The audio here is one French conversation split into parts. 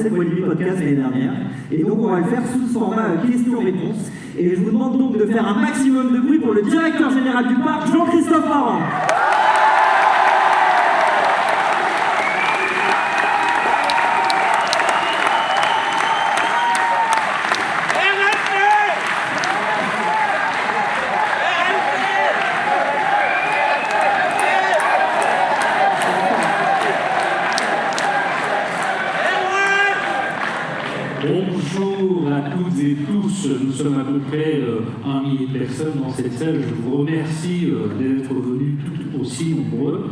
cette Walibi Podcast l'année dernière. Et donc on va le faire sous ce format questions-réponses. Et je vous demande donc de faire un maximum de bruit pour le directeur général du parc, Jean-Christophe Parent. Bonjour à toutes et tous, nous sommes à peu près 1 millier de personnes dans cette salle. Je vous remercie d'être venus tout aussi nombreux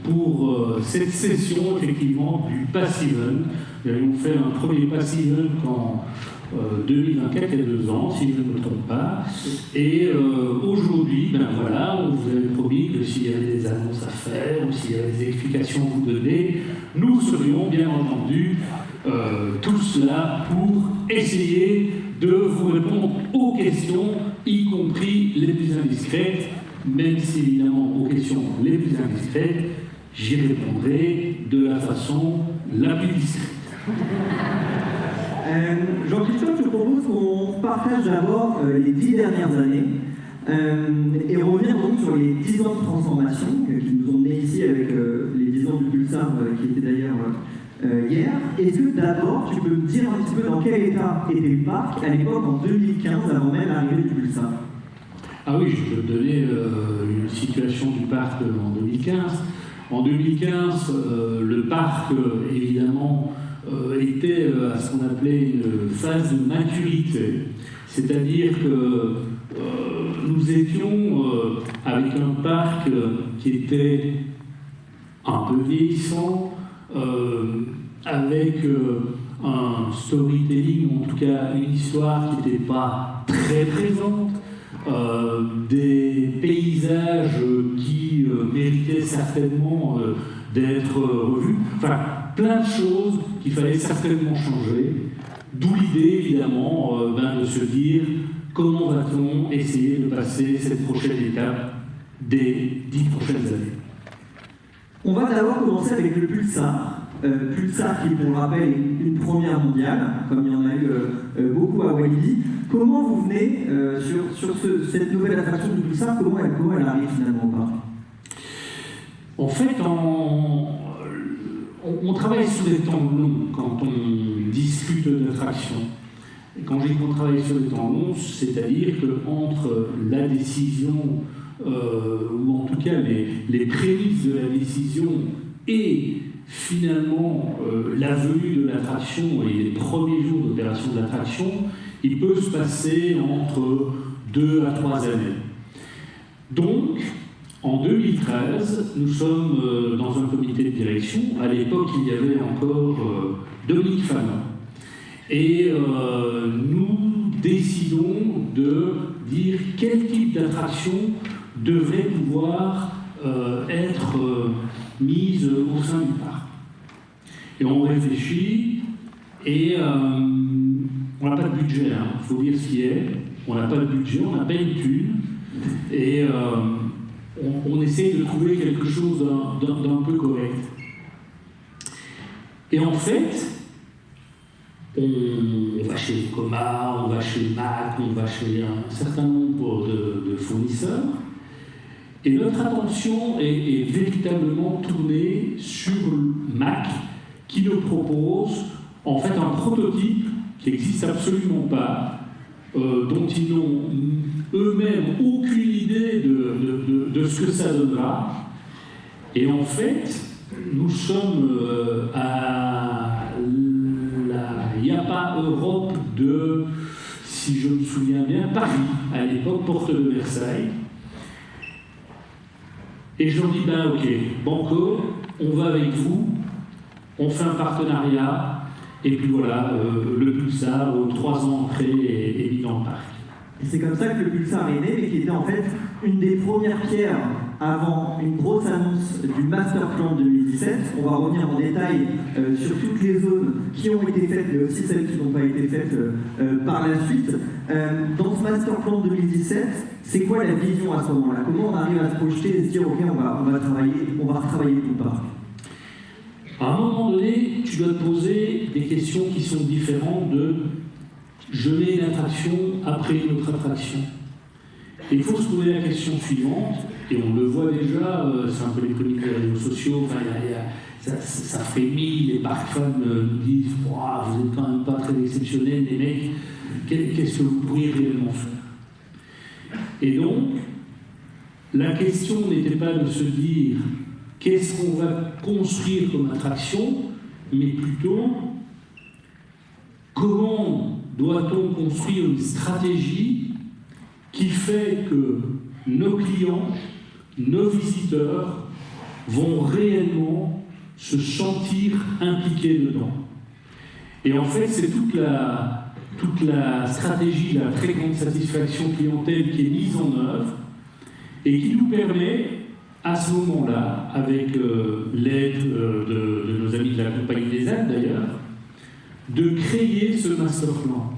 pour cette session effectivement du Passiven. Nous avons fait un premier Passiven en 2024, il y a 2 ans, si je ne me trompe pas. Et aujourd'hui, ben voilà, on vous avait promis que s'il y avait des annonces à faire ou s'il y avait des explications à vous donner, nous serions bien entendu tous là pour essayer de vous répondre aux questions, y compris les plus indiscrètes, même si évidemment aux questions les plus indiscrètes, j'y répondrai de la façon la plus discrète. Jean-Christophe, je propose qu'on partage d'abord les 10 dernières années et revenir donc sur les 10 ans de transformation qui nous ont menés ici avec les 10 ans du Pulsar qui étaient d'ailleurs hier. Est-ce que d'abord tu peux me dire un petit peu dans quel état était le parc à l'époque en 2015 avant même l'arrivée du Pulsar? Ah oui, je peux te donner une situation du parc en 2015. En 2015, le parc, évidemment, était à ce qu'on appelait une phase de maturité. C'est-à-dire que nous étions avec un parc qui était un peu vieillissant, avec un storytelling, ou en tout cas une histoire qui n'était pas très présente, des paysages qui méritaient certainement d'être revus, enfin plein de choses qu'il fallait certainement changer, d'où l'idée évidemment de se dire comment va-t-on essayer de passer cette prochaine étape des 10 prochaines années. On va d'abord commencer avec le Pulsar. Pulsar qui, pour le rappel, est une première mondiale, comme il y en a eu beaucoup à Walibi. Comment vous venez sur cette nouvelle attraction du Pulsar, comment elle arrive finalement au parc? En fait, on travaille sur des temps longs quand on discute d'attraction. Et quand je dis qu'on travaille sur des temps longs, c'est-à-dire qu'entre la décision, ou en tout cas les prémices de la décision et finalement la venue de l'attraction et les premiers jours d'opération de l'attraction, il peut se passer entre 2 à 3 années. Donc, en 2013, nous sommes dans un comité de direction. À l'époque, il y avait encore Dominique Fanon. Et nous décidons de dire quel type d'attraction devrait pouvoir être mise au sein du parc. Et on réfléchit, et on n'a pas de budget, il faut dire ce qui est. On n'a pas de budget, on n'a pas une thune, et on essaie de trouver quelque chose d'un peu correct. Et en fait, on va chez Coma, on va chez Mac, on va chez un certain nombre de fournisseurs, et notre attention est véritablement tournée sur Mac, qui nous propose en fait un prototype qui n'existe absolument pas, dont ils n'ont eux-mêmes aucune idée de ce que ça donnera. Et en fait, nous sommes à la IAPA Europe de, si je me souviens bien, Paris, à l'époque, porte de Versailles. Et je leur dis, ben ok, Banco, on va avec vous, on fait un partenariat, et puis voilà, le Pulsar, 3 ans après, est mis dans le parc. Et c'est comme ça que le Pulsar est né, mais qui était en fait une des premières pierres avant une grosse annonce du Master Plan 2017. On va revenir en détail sur toutes les zones qui ont été faites, mais aussi celles qui n'ont pas été faites par la suite. Dans ce Master Plan 2017, c'est quoi la vision à ce moment-là? Comment on arrive à se projeter et se dire, ok, on va retravailler tout le parc? À un moment donné, tu dois te poser des questions qui sont différentes de je mets une attraction après une autre attraction. Et il faut se poser la question suivante, et on le voit déjà, c'est un peu les comiques des réseaux sociaux, enfin, ça frémit, les parcs fans nous disent wow, vous n'êtes quand même pas très exceptionnels, les mecs, qu'est-ce que vous pourriez réellement faire? Et donc, la question n'était pas de se dire qu'est-ce qu'on va construire comme attraction, mais plutôt comment doit-on construire une stratégie qui fait que nos clients, nos visiteurs vont réellement se sentir impliqués dedans. Et en fait, c'est toute la stratégie, la très grande satisfaction clientèle qui est mise en œuvre et qui nous permet, à ce moment-là, avec l'aide de nos amis de la Compagnie des Alpes d'ailleurs, de créer ce master plan.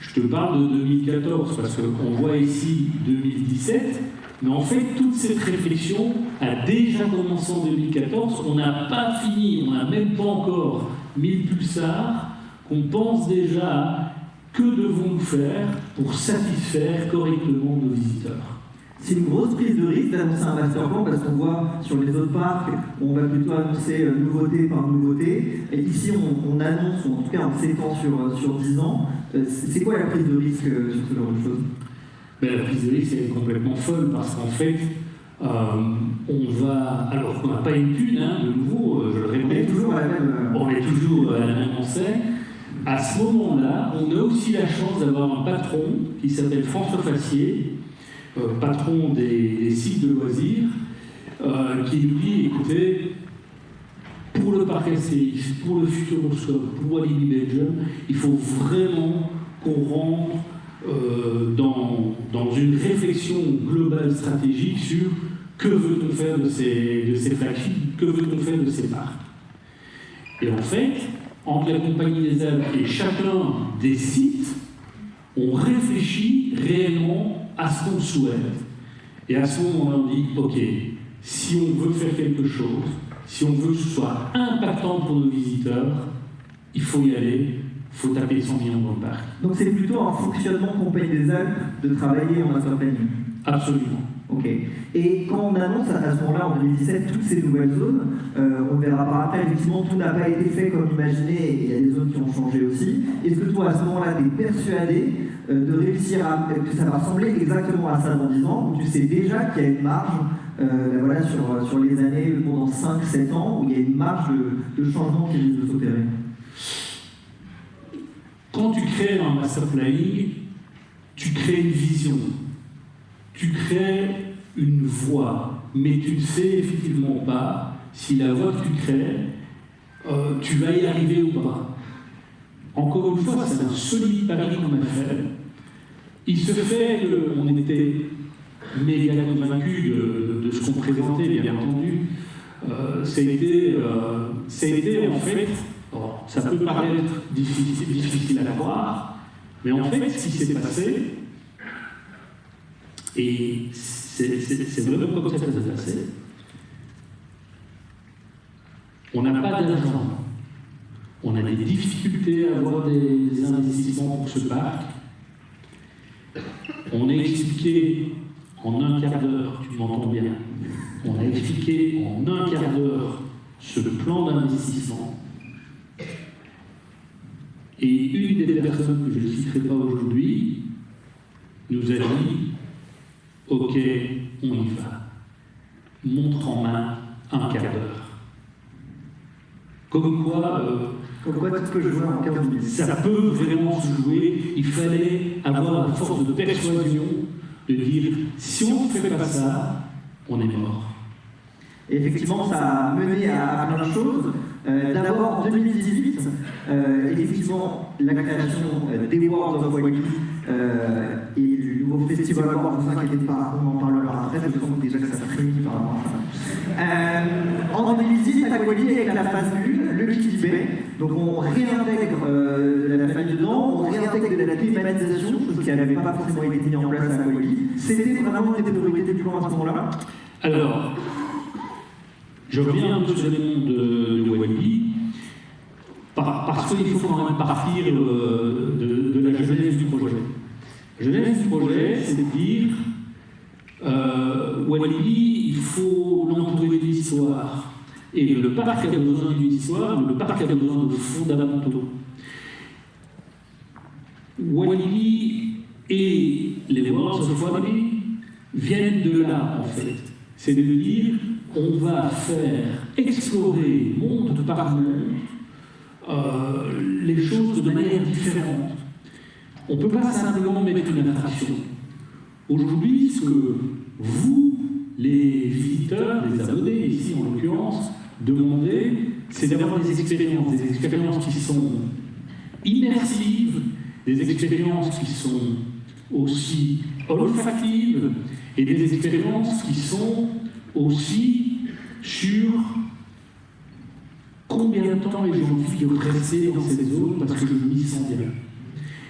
Je te parle de 2014 parce qu'on voit ici 2017, mais en fait, toute cette réflexion a déjà commencé en 2014. On n'a pas fini, on n'a même pas encore mis le pulsar, qu'on pense déjà à que devons-nous faire pour satisfaire correctement nos visiteurs. C'est une grosse prise de risque d'annoncer un master plan parce qu'on voit sur les autres parcs, on va plutôt annoncer nouveauté par nouveauté. Et ici, on annonce, ou en tout cas on s'étend sur 10 ans. C'est quoi la prise de risque sur ce genre de choses? La prise de risque est complètement folle parce qu'en fait, on va. Alors qu'on n'a pas une thune, de nouveau, je le répète, on est toujours à la même enseigne. À ce moment-là, on a aussi la chance d'avoir un patron qui s'appelle François Fassier, patron des sites de loisirs, qui nous dit, écoutez, pour le parc Astérix, pour le Futuroscope, pour Walibi Belgium, il faut vraiment qu'on rentre dans une réflexion globale stratégique sur que veut-on faire de ces flagships, que veut-on faire de ces parcs. Et en fait, entre la Compagnie des Alpes et chacun des sites, on réfléchit réellement à ce qu'on souhaite. Et à ce moment-là, on dit, ok, si on veut faire quelque chose, si on veut que ce soit impactant pour nos visiteurs, il faut y aller, il faut taper 100 millions dans le parc. Donc c'est plutôt un fonctionnement Compagnie des Alpes de travailler en master planning. Absolument. Ok. Et quand on annonce à ce moment-là, en 2017, toutes ces nouvelles zones, on verra par après, effectivement, tout n'a pas été fait comme imaginé, et il y a des zones qui ont changé aussi. Est-ce que toi, à ce moment-là, tu es persuadé de réussir que ça va ressembler exactement à ça dans 10 ans, où tu sais déjà qu'il y a une marge voilà, sur les années, pendant 5-7 ans, où il y a une marge de changement qui risque de s'opérer? Quand tu crées un master planning, tu crées une vision. Tu crées une voie, mais tu ne sais effectivement pas si la voie que tu crées, tu vas y arriver ou pas. Encore une fois, c'est un solide pari qu'on a fait. Il se fait qu'on était méga convaincus de ce qu'on présentait, bien entendu. Ça a été en fait, ça peut paraître difficile à croire, mais en fait, ce qui s'est passé, et c'est vraiment comme ça que ça s'est passé. On n'a pas d'argent. On a des difficultés à avoir des investissements pour ce parc. On a expliqué en un quart d'heure, tu m'entends bien, on a expliqué en un quart d'heure ce plan d'investissement. Et une des personnes que je ne citerai pas aujourd'hui nous a dit ok, on y va. Montre en main un quart d'heure. Comme quoi, tout peut jouer en 15 minutes. Ça peut vraiment se jouer. Il fallait avoir la force de persuasion de dire si on ne fait pas ça, on est mort. Et effectivement, ça a mené à plein de choses. D'abord, en 2018, effectivement, la création des Worlds of Walibi et du nouveau festival World, ne vous inquiétez pas, on en parlera après, je sens déjà que ça frémit par rapport à ça. En 2018, à Walibi avec la phase 1, le Kiddy Bay, donc on réintègre la famille dedans, on réintègre de la climatisation, chose qui n'avait pas forcément été mise en place à Walibi. C'était vraiment une des priorités du plan à ce moment-là. Alors, je Je reviens un peu sur les mondes de Walibi, parce qu'il faut quand même partir de la genèse du projet. La genèse du projet, c'est de dire Walibi, il faut l'entourer d'histoire. Et le parc a besoin d'une histoire, le parc a besoin de fondamentaux. Walibi et les Worlds of Walibi viennent de là, en fait. C'est de dire, on va faire explorer monde par monde les choses de manière différente. On ne peut pas simplement mettre une attraction. Aujourd'hui, ce que vous, les visiteurs, les abonnés ici en l'occurrence, demandez, c'est d'avoir des expériences qui sont immersives, des expériences qui sont aussi olfactives et des expériences qui sont aussi sur combien de temps les gens vivent de rester dans cette zone parce que je m'y sens bien.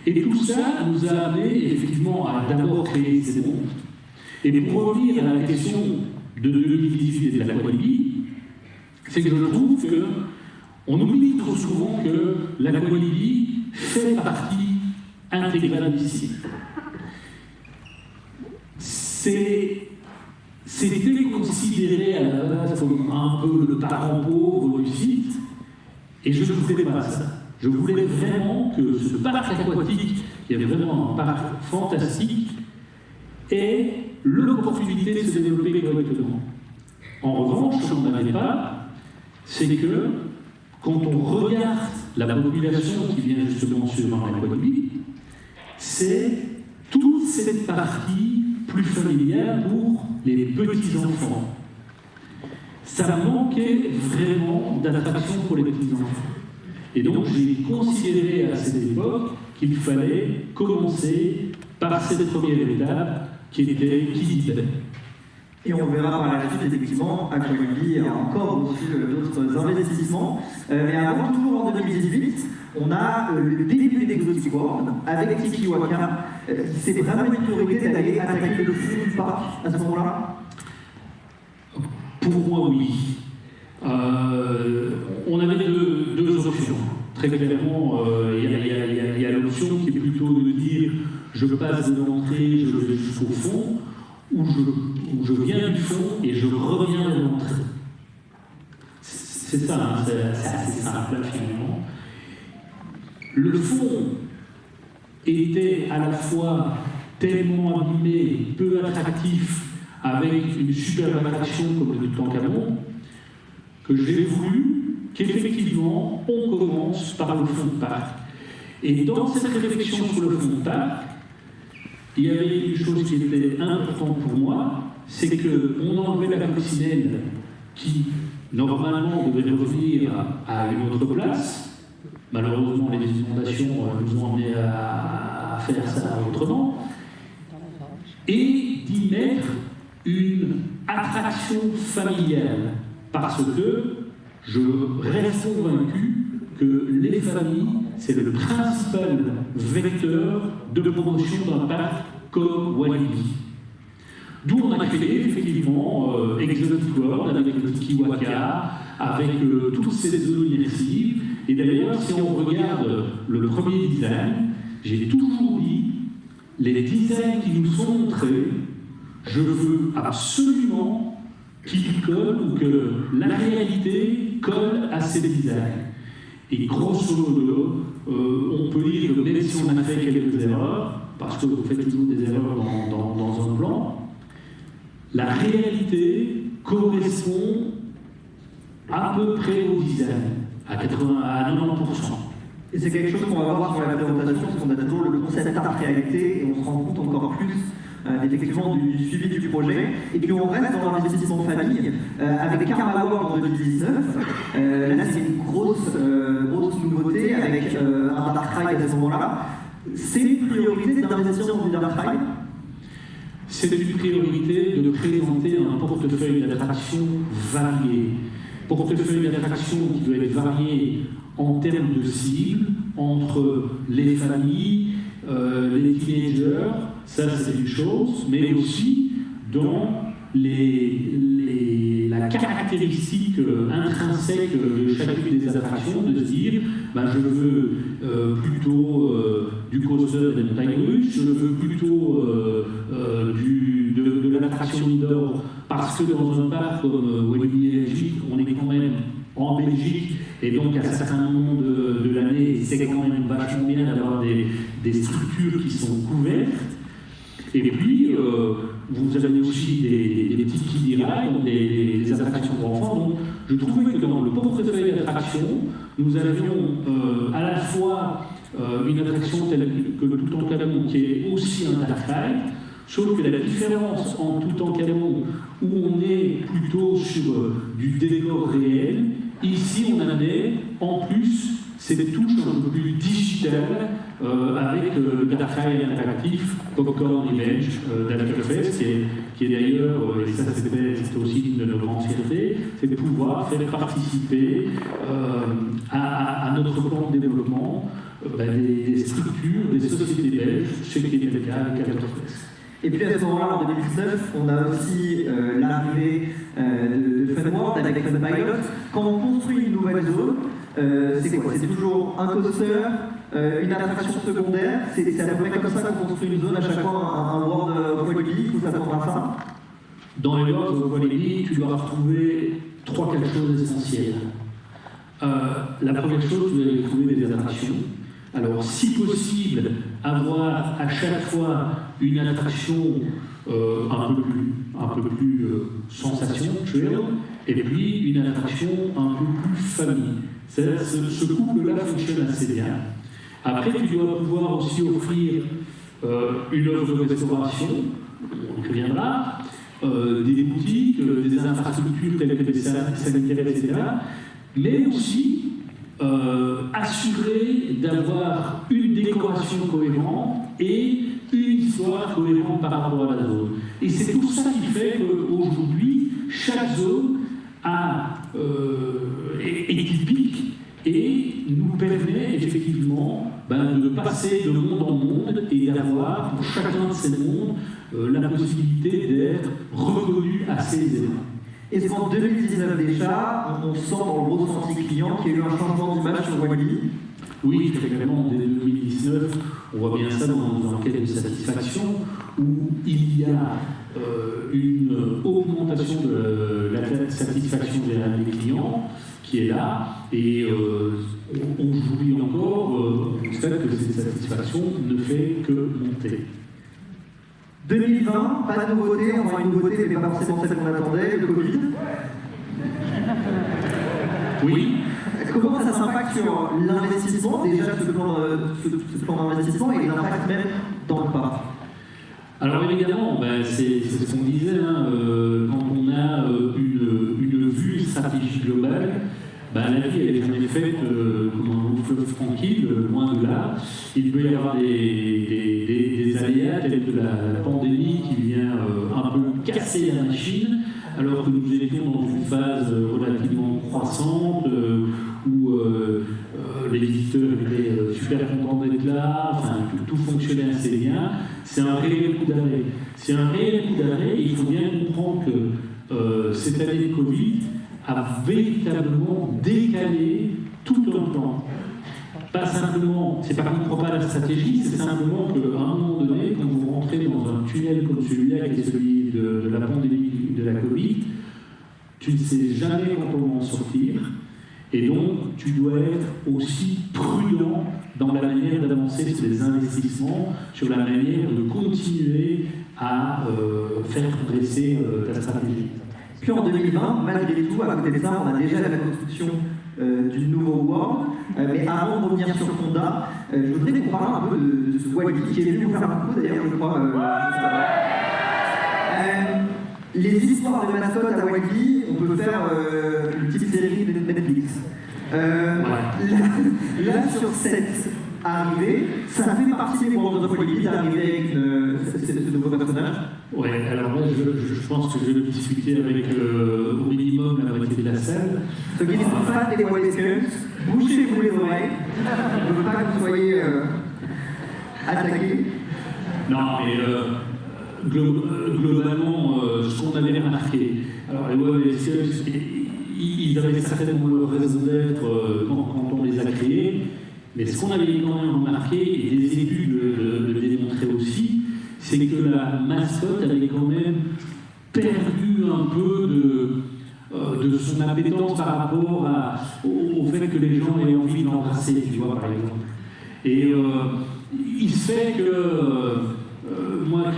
Et tout ça nous a amené effectivement à d'abord créer ces mondes. Et pour revenir à la question de 2018 et de l'Aqualibi, c'est que je trouve qu'on oublie trop souvent que l'Aqualibi fait partie intégrale du site. C'était considéré à la base comme un peu le parent pauvre du site, et je ne voulais pas ça. Je voulais vraiment que ce parc aquatique, qui est vraiment un parc fantastique, ait l'opportunité de se développer correctement. En revanche, ce qu'on n'avait pas, c'est que quand on regarde la population qui vient justement sur l'Aqualibi, c'est toute cette partie plus familiale pour les petits-enfants. Ça manquait vraiment d'attraction pour les petits-enfants. Et donc j'ai considéré à cette époque qu'il fallait commencer par cette première étape qui était Kidibet. Et on verra par la suite, effectivement, Aqualibi a encore aussi d'autres investissements. Mais avant, toujours en 2018, on a le début d'Exotic World avec Tiki Waka. C'est vraiment une priorité d'aller attaquer le fond du parc à ce moment-là? Pour moi, oui. On avait deux options. Très clairement, il y a l'option qui est plutôt de dire je passe de l'entrée, je vais jusqu'au fond, ou je viens du fond et je reviens de l'entrée. C'est ça, hein, c'est assez simple finalement. Le fond était à la fois tellement abîmé, peu attractif, avec une super attraction comme le Toutankhamon, que j'ai voulu qu'effectivement on commence par le fond de parc. Et dans cette réflexion sur le fond de parc, il y avait une chose qui était importante pour moi, c'est qu'on enlevait la coccinelle qui, normalement, devait revenir à une autre place. Malheureusement, les inondations nous ont amenés à faire ça autrement. Et d'y mettre une attraction familiale. Parce que je reste convaincu que les familles, c'est le principal vecteur de promotion d'un parc comme Walibi. D'où on a créé effectivement Exotic World avec le Tiki Waka, avec toutes ces zones immersives. Et d'ailleurs, si on regarde le premier design, j'ai toujours dit, les designs qui nous sont montrés, je veux absolument qu'ils collent ou que la réalité colle à ces designs. Et grosso modo, on peut dire que même si on a fait quelques erreurs, parce que vous faites toujours des erreurs dans un plan, la réalité correspond à peu près au design, à 90%. Et c'est quelque chose qu'on va voir sur la présentation, parce qu'on a toujours le concept art réalité, et on se rend compte encore plus effectivement du suivi du projet. Et puis on reste dans l'investissement famille, avec Karma World en 2019. Là c'est une grosse nouveauté, avec un dark ride à ce moment-là. C'est une priorité d'investir dans une dark ride? C'est une priorité de présenter un portefeuille d'attractions varié. Portefeuille d'attractions qui doit être varié en termes de cible, entre les familles, les teenagers, ça c'est une chose, mais aussi dans la la caractéristique intrinsèque de chacune des attractions, de se dire je veux plutôt du coaster des montagnes russes, je veux plutôt de l'attraction indoor, parce que dans un parc comme Walibi Belgique, on est quand même en Belgique, et donc à certains moments de l'année, c'est quand même vachement bien d'avoir des structures qui sont couvertes. Et puis, vous avez aussi des petits kiddie rides, donc des attractions pour enfants. Donc, je trouvais que dans le portefeuille d'attractions, nous avions à la fois une attraction telle que le Toutankhamon, qui est aussi un dark ride, sauf que la différence en Toutankhamon, où on est plutôt sur du décor réel, ici on avait en plus cette touche un peu plus digitale avec le dark ride interactif Popcorn Revenge d'Alterfest, qui est d'ailleurs, et ça c'était aussi une de nos grandes fiertés, c'est de pouvoir faire participer à notre plan de développement des structures, des sociétés belges, ce qui était le cas avec Alterfest. Et puis à ce moment-là, en 2019, on a aussi l'arrivée de Funworld avec Funpilot. Quand on construit une nouvelle zone, c'est quoi? C'est toujours un coaster, une attraction secondaire. C'est à peu près comme ça qu'on construit une zone à chaque fois, un World of Walibi. Il faut s'attendre à ça. Dans les World of Walibi, tu dois retrouver 3-4 choses essentielles. La première chose, tu dois trouver des attractions. Alors, si possible, avoir à chaque fois une attraction un peu plus sensation, trail, et puis une attraction un peu plus famille. Ce couple-là fonctionne assez bien. Après, tu dois pouvoir aussi offrir une offre de restauration, on y reviendra, des boutiques, des infrastructures telles que des sanitaires, etc. Mais aussi assurer d'avoir une décoration cohérente et une histoire cohérente par rapport à la zone. Et c'est tout ça qui fait qu'aujourd'hui, chaque zone est typique et nous permet effectivement de passer de monde en monde et d'avoir pour chacun de ces mondes la possibilité d'être reconnu assez aisément. Est-ce qu'en 2019 déjà, on sent dans le ressenti client qu'il y a eu un changement d'image sur Walibi? Oui, très clairement, dès 2019, on voit bien ça dans nos enquêtes de satisfaction, où il y a une augmentation de la satisfaction des clients qui est là, et aujourd'hui encore, on constate que cette satisfaction ne fait que monter. 2020, pas de nouveauté, enfin une nouveauté, mais pas forcément celle qu'on attendait, le Covid. Oui. Comment ça s'impacte sur l'investissement, déjà ce plan d'investissement et l'impact même dans le parc? Alors évidemment, c'est ce qu'on disait, quand on a une vue stratégique globale, la vie elle est jamais faite comme un long fleuve tranquille, loin de là. Il peut y avoir des aléas tels que la pandémie qui vient un peu casser la machine, alors que nous étions dans une phase relativement croissante, où les visiteurs étaient super contents d'être là, enfin, tout fonctionnait assez bien. C'est un réel coup d'arrêt. C'est un réel coup d'arrêt et il faut bien comprendre que cette année de Covid a véritablement décalé tout un plan. Pas simplement, c'est pas qu'on ne prend pas la stratégie, c'est simplement qu'à un moment donné, quand vous rentrez dans un tunnel comme celui-là, qui est celui de la pandémie de la Covid, tu ne sais jamais quand on va en sortir. Et donc, tu dois être aussi prudent dans la manière d'avancer sur les investissements, sur la manière de continuer à faire progresser ta stratégie. Puis en 2020, malgré tout, à côté de ça, on a déjà la construction du nouveau World. Mais avant de revenir sur Conda, je voudrais qu'on parle un peu de ce Walibi qui est venu nous faire un coup d'ailleurs, je crois. Les histoires de mascottes à Walibi, on peut faire une petite série de Netflix. Là, sur cette arrivée, ça fait partie des World of Walibi d'arriver avec ce nouveau personnage. Oui, alors là, je pense que je vais discuter avec au minimum la moitié de la salle. Ceux qui sont fans des Wild Skunks, bouchez-vous les oreilles. On ne veut pas que vous soyez attaqués. Non, mais globalement, ce qu'on avait remarqué, alors les web SQL, ils avaient certainement leur raison d'être quand on les a créés, mais ce qu'on avait quand même remarqué, et les études le démontraient aussi, c'est que la mascotte avait quand même perdu un peu de son appétence par rapport au fait que les gens aient envie de l'embrasser, tu vois, par exemple. Et il se fait que moi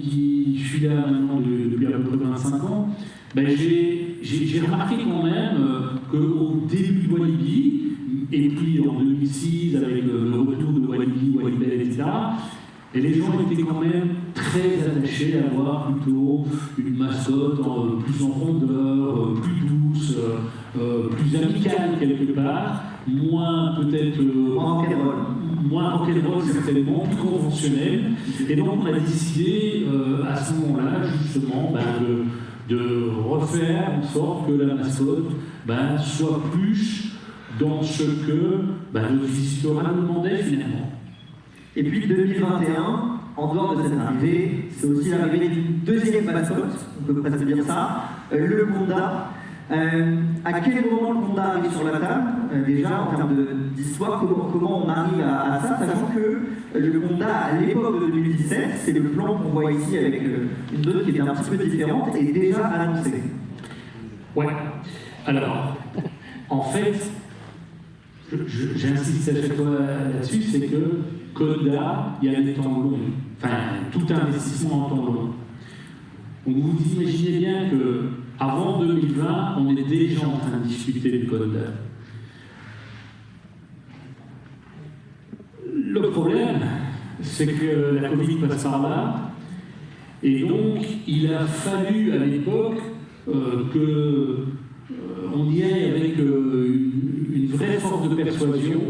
qui suis là maintenant depuis à peu près 25 ans, ben j'ai remarqué quand même qu'au début de Walibi, et puis en 2006 avec le retour de Walibi, Walibel, etc., et les gens étaient quand même très attachés à avoir plutôt une mascotte plus en rondeur, plus douce, plus amicale quelque part, moins peut-être moins rock'n'roll certainement, plus conventionnel. Et donc on a décidé à ce moment-là justement de refaire en sorte que la mascotte soit plus dans ce que le visiteur nous demandait finalement. Et puis 2021, en dehors de cette arrivée, c'est aussi l'arrivée d'une deuxième mascotte, on peut presque dire ça, le Conda. À quel moment le Conda arrive sur la table, déjà en termes d'histoire, comment on arrive à ça, sachant que le Conda à l'époque de 2017, c'est le plan qu'on voit ici avec une note qui était un petit peu différente, est déjà annoncé. Ouais. Alors, en fait, j'insiste à chaque fois là-dessus, c'est que Conda, il y a des temps longs, enfin tout investissement en temps long. Donc vous imaginez bien qu'avant 2020, on est déjà en train de discuter de Conda. Le problème, c'est que la Covid passe par là, et donc il a fallu à l'époque qu'on y aille avec une vraie force de persuasion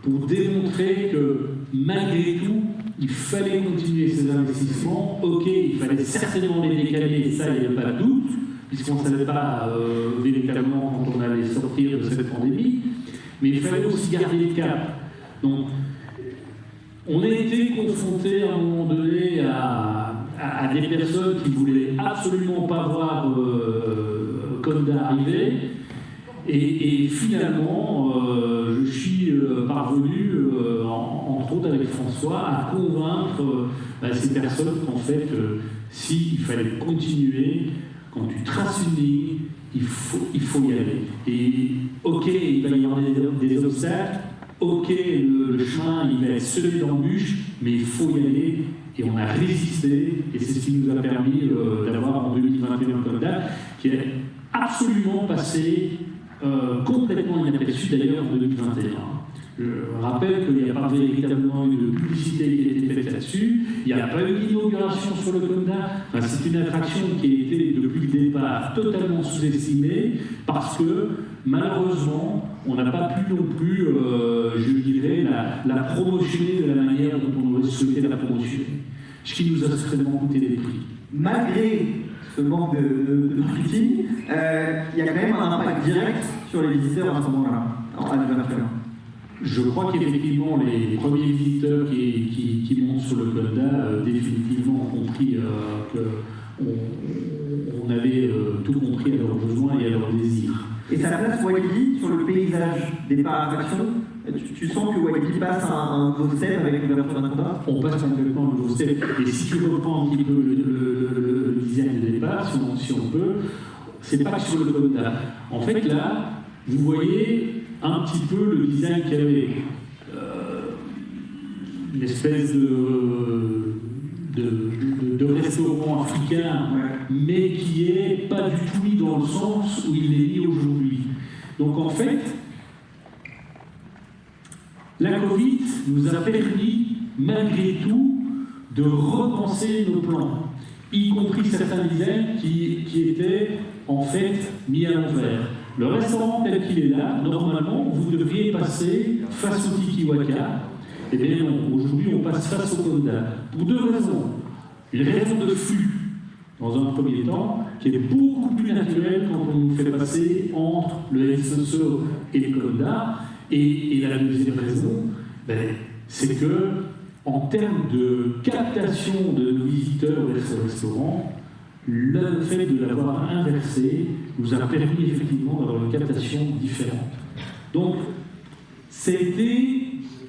pour démontrer que malgré tout, il fallait continuer ces investissements. Ok, il fallait certainement les décaler, ça il n'y avait pas de doute, puisqu'on ne savait pas véritablement quand on allait sortir de cette pandémie, mais il fallait aussi garder le cap. Donc, on a été confronté à un moment donné à des personnes qui ne voulaient absolument pas voir Conda arriver. Et finalement, je suis parvenu, entre autres avec François, à convaincre ces personnes qu'en fait, s'il fallait continuer, quand tu traces une ligne, il faut y aller. Et ok, il va y avoir des obstacles, ok, le chemin il va être semé d'embûches, mais il faut y aller. Et on a résisté, et c'est ce qui nous a permis d'avoir en 2021 Conda, qui est absolument passé complètement inaperçu d'ailleurs en 2021. Je rappelle qu'il n'y a pas véritablement eu de publicité qui a été faite là-dessus, il n'y a pas eu d'inauguration sur le Conda. Enfin, c'est une attraction qui a été depuis le départ totalement sous-estimée parce que malheureusement on n'a pas pu non plus, je dirais, la promotionner de la manière dont on aurait souhaité la promotionner. Ce qui nous a extrêmement coûté des prix. Malgré ce manque de marketing, il y a quand même un impact direct sur les visiteurs à ce moment-là, en 2021. Je crois qu'effectivement, les premiers visiteurs qui montent sur le Conda définitivement ont compris qu'on avait tout compris à leurs besoins et à leurs désirs. Et ça place Walibi sur le paysage des parcs d'attraction. Tu sens que Walibi passe à un nouveau step avec l'ouverture d'un Conda? On passe complètement à un nouveau step. Et si tu reprends un petit peu le design de départ, si on peut, c'est pas que sur le Conda. En fait, là, vous voyez un petit peu le design qu'il y avait. Une espèce de restaurant africain, mais qui est pas du tout mis dans le sens où il est mis aujourd'hui. Donc en fait, la Covid nous a permis, malgré tout, de repenser nos plans, y compris certains designs qui étaient en fait mis à l'envers. Le restaurant tel qu'il est là, normalement, vous devriez passer face au Tiki Waka. Eh bien non, aujourd'hui on passe face au Conda. Pour deux raisons. Une raison de flux, dans un premier temps, qui est beaucoup plus naturelle quand on nous fait passer entre le SSO et le Conda. Et la deuxième raison, c'est que en termes de captation de nos visiteurs vers ce restaurant, le fait de l'avoir inversé nous a permis effectivement d'avoir une captation différente. Donc, c'était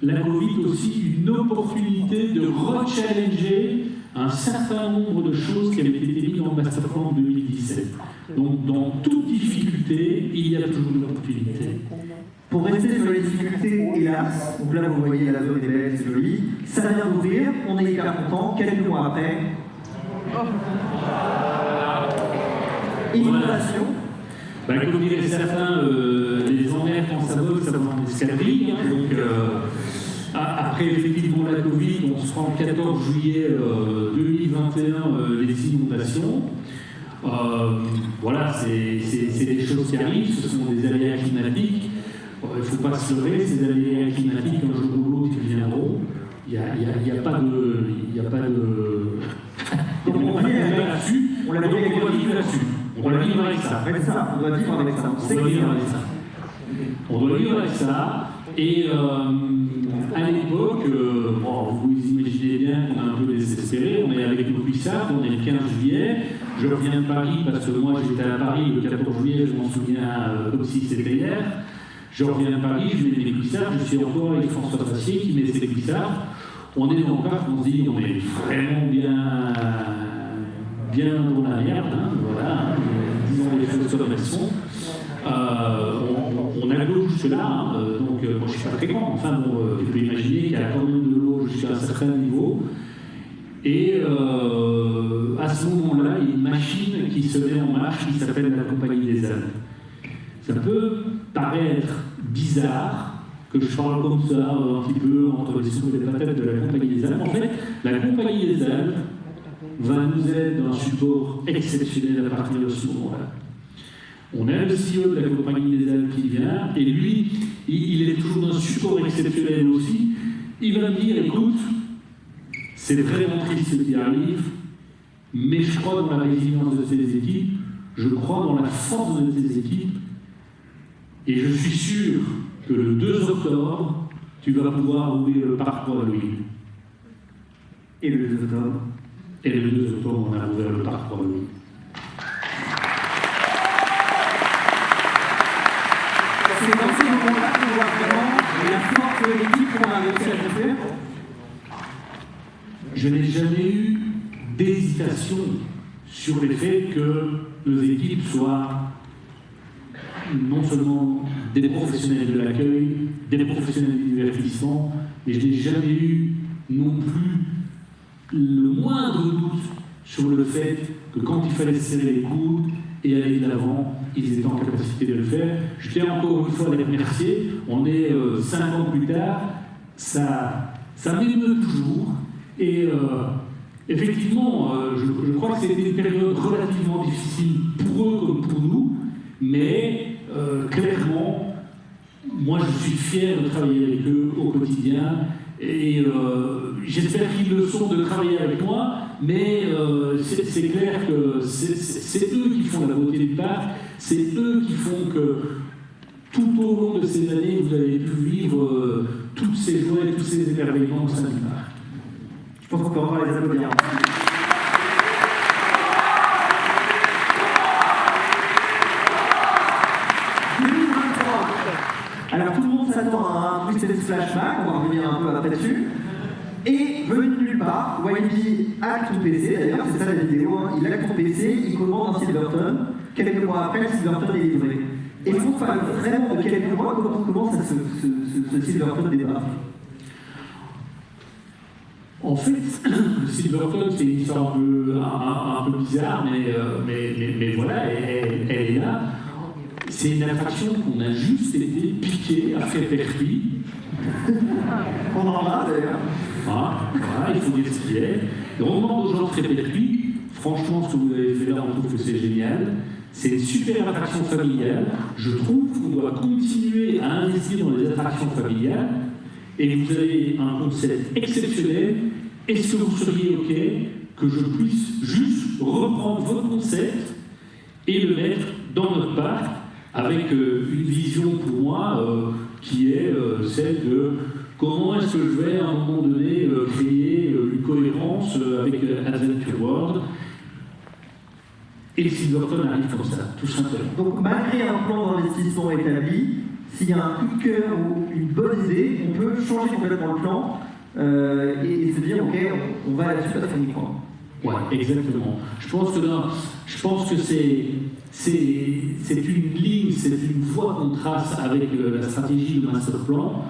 la Covid aussi une opportunité de rechallenger un certain nombre de choses qui avaient été mises dans le Masterplan 2017. Donc, dans toute difficulté, il y a toujours une opportunité. Pour rester sur les difficultés, hélas, donc là vous voyez la zone est belle, c'est joli, ça vient d'ouvrir, on est hyper content, quelques mois après. Inondation. Ben, comme diraient certains, les emmers quand ça vole en escadrille. Hein, donc, après effectivement la Covid, on se rend le 14 juillet 2021, les inondations. Voilà, c'est des choses qui arrivent, ce sont des aléas climatiques. Il ne faut pas se leurrer, ces aléas climatiques, un jour ou l'autre, ils viendront. Il n'y a pas de. Donc on va vivre là-dessus. On doit vivre là-dessus. On doit vivre avec ça. Avec ça, on doit vivre avec ça. On doit vivre avec ça. On doit vivre avec ça. Et à l'époque, vous imaginez bien qu'on est un peu désespéré. On est avec nos cuissards, on est le 15 juillet. Je reviens de Paris parce que moi j'étais à Paris le 14 juillet, je m'en souviens comme si c'était hier. Je reviens de Paris, je mets mes cuissards, je suis encore avec François Fassier qui met ses cuissards. On est dans le parc, on se dit on est vraiment bien dans la merde, hein, voilà, disons les choses comme elles sont. On a de l'eau jusque là, hein, donc moi je ne suis pas très grand, enfin bon, tu peux imaginer qu'il y a quand même de l'eau jusqu'à un certain niveau. Et à ce moment-là, il y a une machine qui se met en marche qui s'appelle la Compagnie des Alpes. Ça peut paraître bizarre que je parle comme ça, un petit peu entre les souffles et les patates de la Compagnie des Alpes. En fait, la Compagnie des Alpes va nous être un support exceptionnel à partir de ce moment-là. On a le CEO de la Compagnie des Alpes qui vient, et lui, il est toujours d'un support exceptionnel aussi. Il va me dire, écoute, c'est vraiment triste ce qui arrive, mais je crois dans la résilience de ces équipes, je crois dans la force de ces équipes, et je suis sûr que le 2 octobre, tu vas pouvoir ouvrir le parc pour Halloween. Et le 2 octobre. Et le 2 octobre, on a ouvert le parc pour Halloween. C'est dans ces moments-là qu'on voit vraiment la force de l'équipe qu'on a réussi à faire. Je n'ai jamais eu d'hésitation sur le fait que nos équipes soient non seulement des professionnels de l'accueil, des professionnels du divertissement, mais je n'ai jamais eu non plus le moindre doute sur le fait que quand il fallait serrer les coudes et aller de l'avant, ils étaient en capacité de le faire. Je tiens encore une fois à les remercier. On est 5 ans plus tard, ça m'émeut toujours. Et effectivement, je crois que c'était une période relativement difficile pour eux comme pour nous, mais clairement, moi je suis fier de travailler avec eux au quotidien et j'espère qu'ils le sont de travailler avec moi, mais c'est clair que c'est eux qui font la beauté du parc, c'est eux qui font que tout au long de ces années, vous avez pu vivre toutes ces joies et tous ces émerveillements au sein du parc. Je pense qu'on peut encore les applaudir. Alors tout le monde s'attend à un plus de flashback, on va revenir un peu après dessus. Et venu de nulle part, Walibi hack ton PC, d'ailleurs, c'est ça la vidéo, hein. Il hack ton PC, il commande un Silverton, quelques mois après, le Silverton est livré. Et il faut parler vraiment de quelques mois, comment ça ce Silverton débarque. En fait, le Silverton, c'est une histoire un peu bizarre, mais voilà, elle est là. C'est une attraction qu'on a juste été piqué à Frépertuis. On en a d'ailleurs. Voilà, il faut dire ce qu'il est. Et on demande aux gens de Frépertuis, franchement, ce que vous avez fait là, on trouve que c'est génial. C'est une super attraction familiale. Je trouve qu'on doit continuer à investir dans les attractions familiales. Et vous avez un concept exceptionnel. Est-ce que vous seriez OK que je puisse juste reprendre votre concept et le mettre dans notre parc avec une vision pour moi qui est celle de Comment est-ce que je vais à un moment donné créer une cohérence avec Adventure World? Et Silverton arrive comme ça, tout simplement. Donc malgré un plan d'investissement établi, s'il y a un coup de cœur ou une bonne idée, on peut changer complètement le plan et se dire ok, on va là-dessus parce qu'on y croit. Ouais, exactement. Je pense que c'est une ligne, c'est une voie qu'on trace avec la stratégie de master plan.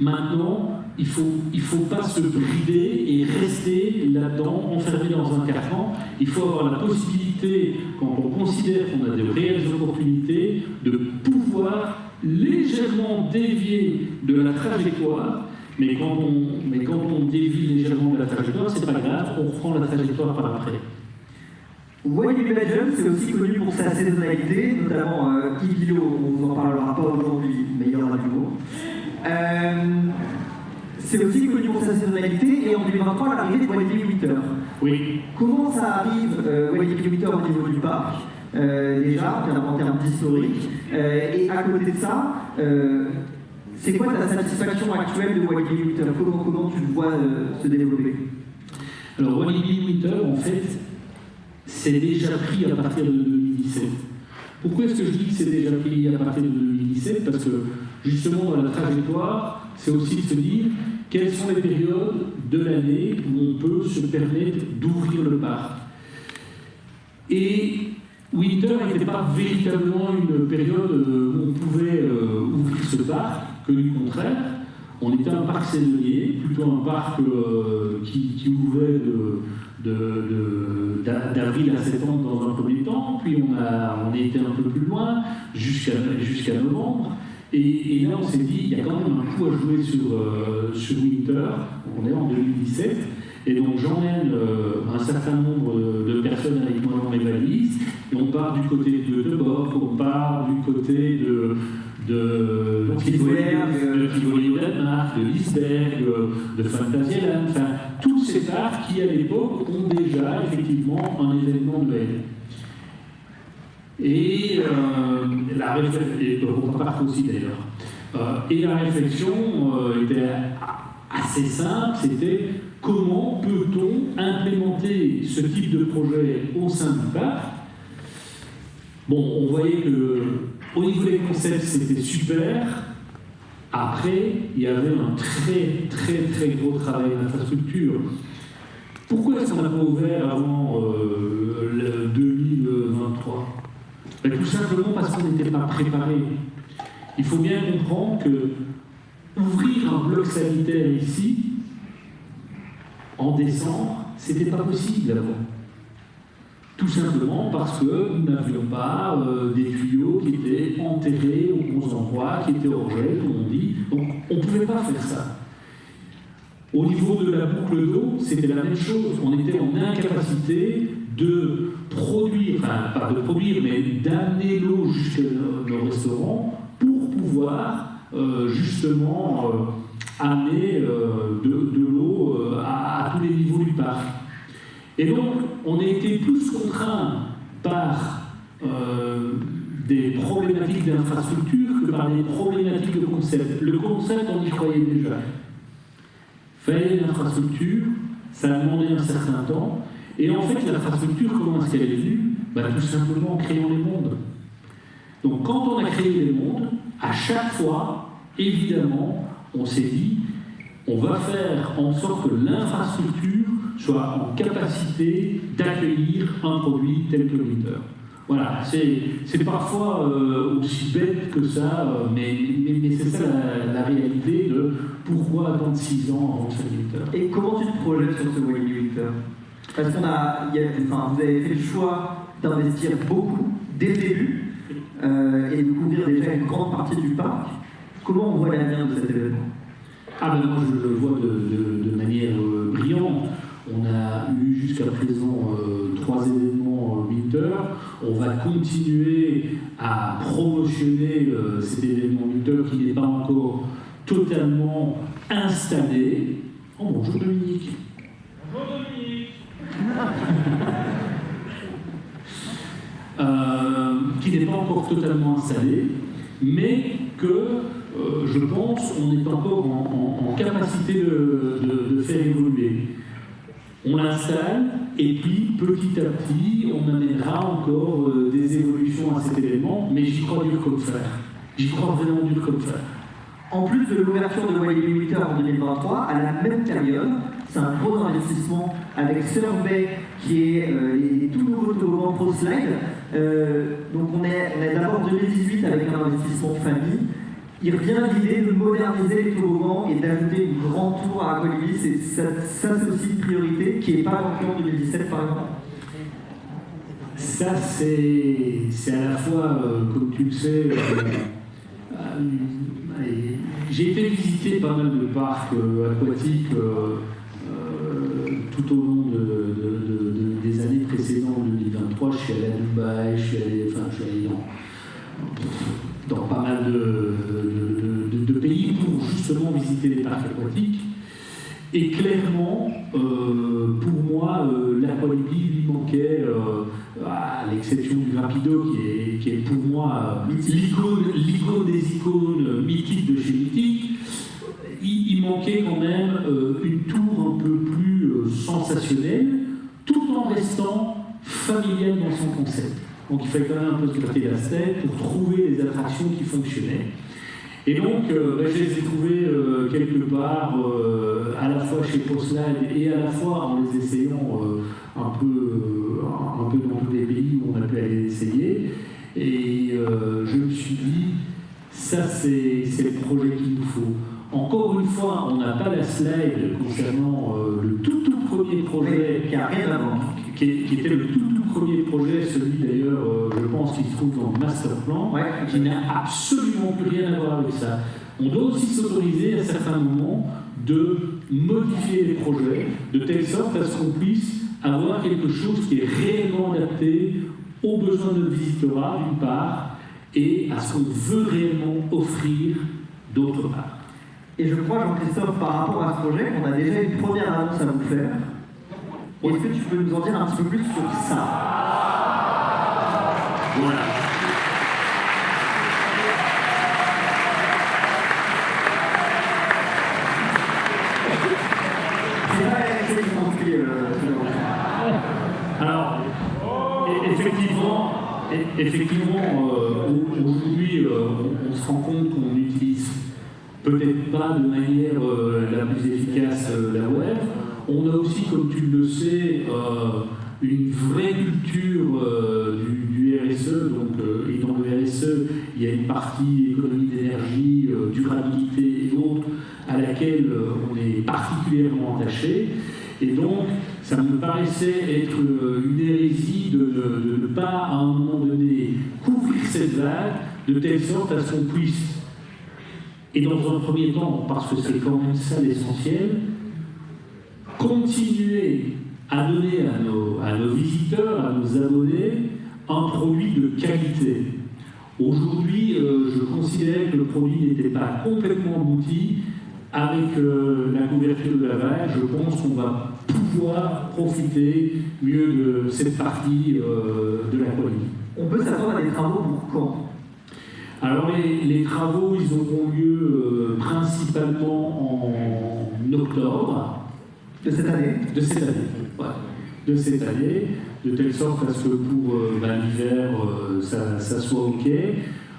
Maintenant, il faut pas se brider et rester là-dedans, enfermé dans un carcan. Il faut avoir la possibilité, quand on considère qu'on a de réelles opportunités, de pouvoir légèrement dévier de la trajectoire. Mais quand on dévie légèrement de la trajectoire, c'est pas grave, on reprend la trajectoire par après. YDB Belgium, c'est aussi connu pour sa saisonnalité, notamment Igilo, on vous en parlera pas aujourd'hui, mais il y aura du lourd. C'est aussi connu pour sa saisonnalité et en 2023 l'arrivée de YDB Winter. Oui. Comment ça arrive YDB Winter au niveau du parc déjà en termes d'historique et à côté de ça, c'est quoi ta satisfaction actuelle de YDB Winter? Comment tu le vois se développer? Alors YDB Winter, en fait, c'est déjà pris à partir de 2017. Pourquoi est-ce que je dis que c'est déjà pris à partir de 2017? Parce que justement dans la trajectoire, c'est aussi de se dire quelles sont les périodes de l'année où on peut se permettre d'ouvrir le parc. Et Winter n'était pas véritablement une période où on pouvait ouvrir ce parc, que du contraire. On était un parc saisonnier, plutôt un parc qui ouvrait d'avril à septembre dans un premier temps, puis on a été un peu plus loin, jusqu'à novembre. Et là, on s'est dit, il y a quand même un coup à jouer sur Winter. On est en 2017, et donc j'emmène un certain nombre de personnes avec moi dans mes valises, et on part du côté de Debord, on part du côté de Tivoli au Danemark, de Lisberg, de Phantasialand, enfin, tous ces parcs qui, à l'époque, ont déjà effectivement un événement de Noël. Et la réflexion était assez simple, c'était comment peut-on implémenter ce type de projet au sein du parc. Bon, on voyait que au niveau des concepts, c'était super. Après, il y avait un très très très gros travail d'infrastructure. Pourquoi est-ce qu'on n'a pas ouvert avant le 2023 ? Ben, tout simplement parce qu'on n'était pas préparé. Il faut bien comprendre que ouvrir un bloc sanitaire ici, en décembre, c'était pas possible avant. Tout simplement parce que nous n'avions pas des tuyaux qui étaient enterrés aux bons endroits, qui étaient hors gel, comme on dit. Donc on ne pouvait pas faire ça. Au niveau de la boucle d'eau, c'était la même chose. On était en incapacité de produire, enfin pas de produire, mais d'amener l'eau jusqu'à nos restaurants pour pouvoir justement amener de l'eau à tous les niveaux du parc. Et donc, on a été plus contraints par des problématiques d'infrastructure que par des problématiques de concept. Le concept, on y croyait déjà. Il fallait une infrastructure, ça a demandé un certain temps. Et en fait, l'infrastructure, comment est-ce qu'elle est venue? Tout simplement en créant les mondes. Donc, quand on a créé les mondes, à chaque fois, évidemment, on s'est dit, on va faire en sorte que l'infrastructure soit en capacité d'accueillir un produit tel que Winter. Voilà, c'est parfois aussi bête que ça, mais c'est ça la réalité de pourquoi attendre 6 ans avant de faire Winter. Et comment tu te projettes sur ce YDB Winter? Parce qu'on vous avez fait le choix d'investir beaucoup dès le début et de couvrir déjà une grande partie du parc. Comment on voit l'avenir de cet événement? Moi je le vois de manière brillante. On a eu jusqu'à présent 3 événements Winter. On va continuer à promotionner cet événement Winter qui n'est pas encore totalement installé. Oh, bonjour Dominique. Bonjour Dominique. qui n'est pas encore totalement installé, mais que je pense, on est encore en capacité de faire évoluer. On l'installe, et puis petit à petit, on amènera encore des évolutions à cet événement, mais j'y crois dur comme fer. J'y crois vraiment dur comme fer. En plus de l'ouverture de Walibi Winter en 2023, à la même période, c'est un gros investissement avec Survey, qui est les tout nouveaux toboggans ProSlide. Donc on est d'abord 2018 avec un investissement famille. Il revient l'idée de moderniser les toboggans et d'ajouter une grande tour à Walibi. Ça, c'est aussi une priorité qui n'est pas dans le plan 2017 par exemple. Ça, c'est à la fois, comme tu le sais, j'ai été visiter pas mal de parcs aquatiques tout au long des années précédentes, 2023. Je suis allé à Dubaï, je suis allé dans pas mal de pays pour justement visiter les parcs aquatiques. Et clairement, pour moi, l'Aqualibi lui manquait, à l'exception du Rapido, qui est pour moi l'icône des icônes mythiques de chez Mythique, il manquait quand même une tour un peu plus sensationnelle, tout en restant familial dans son concept. Donc il fallait quand même un peu se gratter la tête pour trouver des attractions qui fonctionnaient. Et donc, je les ai trouvés quelque part, à la fois chez ProSlide et à la fois en les essayant un peu dans tous les pays où on a pu aller les essayer. Et je me suis dit, ça c'est le projet qu'il nous faut. Encore une fois, on n'a pas la slide concernant le tout premier projet qui était le tout premier projet, celui d'ailleurs, je pense qu'il se trouve dans le master plan, qui n'a absolument plus rien à voir avec ça. On doit aussi s'autoriser à certains moments de modifier les projets de telle sorte à ce qu'on puisse avoir quelque chose qui est réellement adapté aux besoins de notre visitorat d'une part et à ce qu'on veut réellement offrir d'autre part. Et je crois, Jean-Christophe, par rapport à ce projet, on a déjà une première annonce à vous faire. Est-ce que tu peux nous en dire un petit peu plus sur ça? Voilà. C'est pas la réalité qui construit Alors, effectivement, aujourd'hui, on se rend compte qu'on n'utilise peut-être pas de manière la plus efficace la web. On a aussi, comme tu le sais, une vraie culture du RSE. Donc, et dans le RSE, il y a une partie économie d'énergie, durabilité et autres, à laquelle on est particulièrement attaché. Et donc, ça me paraissait être une hérésie de ne pas, à un moment donné, couvrir cette vague de telle sorte à ce qu'on puisse, et dans un premier temps, parce que c'est quand même ça l'essentiel, continuer à donner à nos visiteurs, à nos abonnés, un produit de qualité. Aujourd'hui, je considère que le produit n'était pas complètement abouti. Avec la couverture de la vague, je pense qu'on va pouvoir profiter mieux de cette partie de l'Aqualibi. On peut s'attendre à des travaux pour quand? Alors les travaux, ils auront lieu principalement en octobre. De cette année? De cette année, ouais. De cette année, de telle sorte à ce que pour l'hiver, ça soit OK.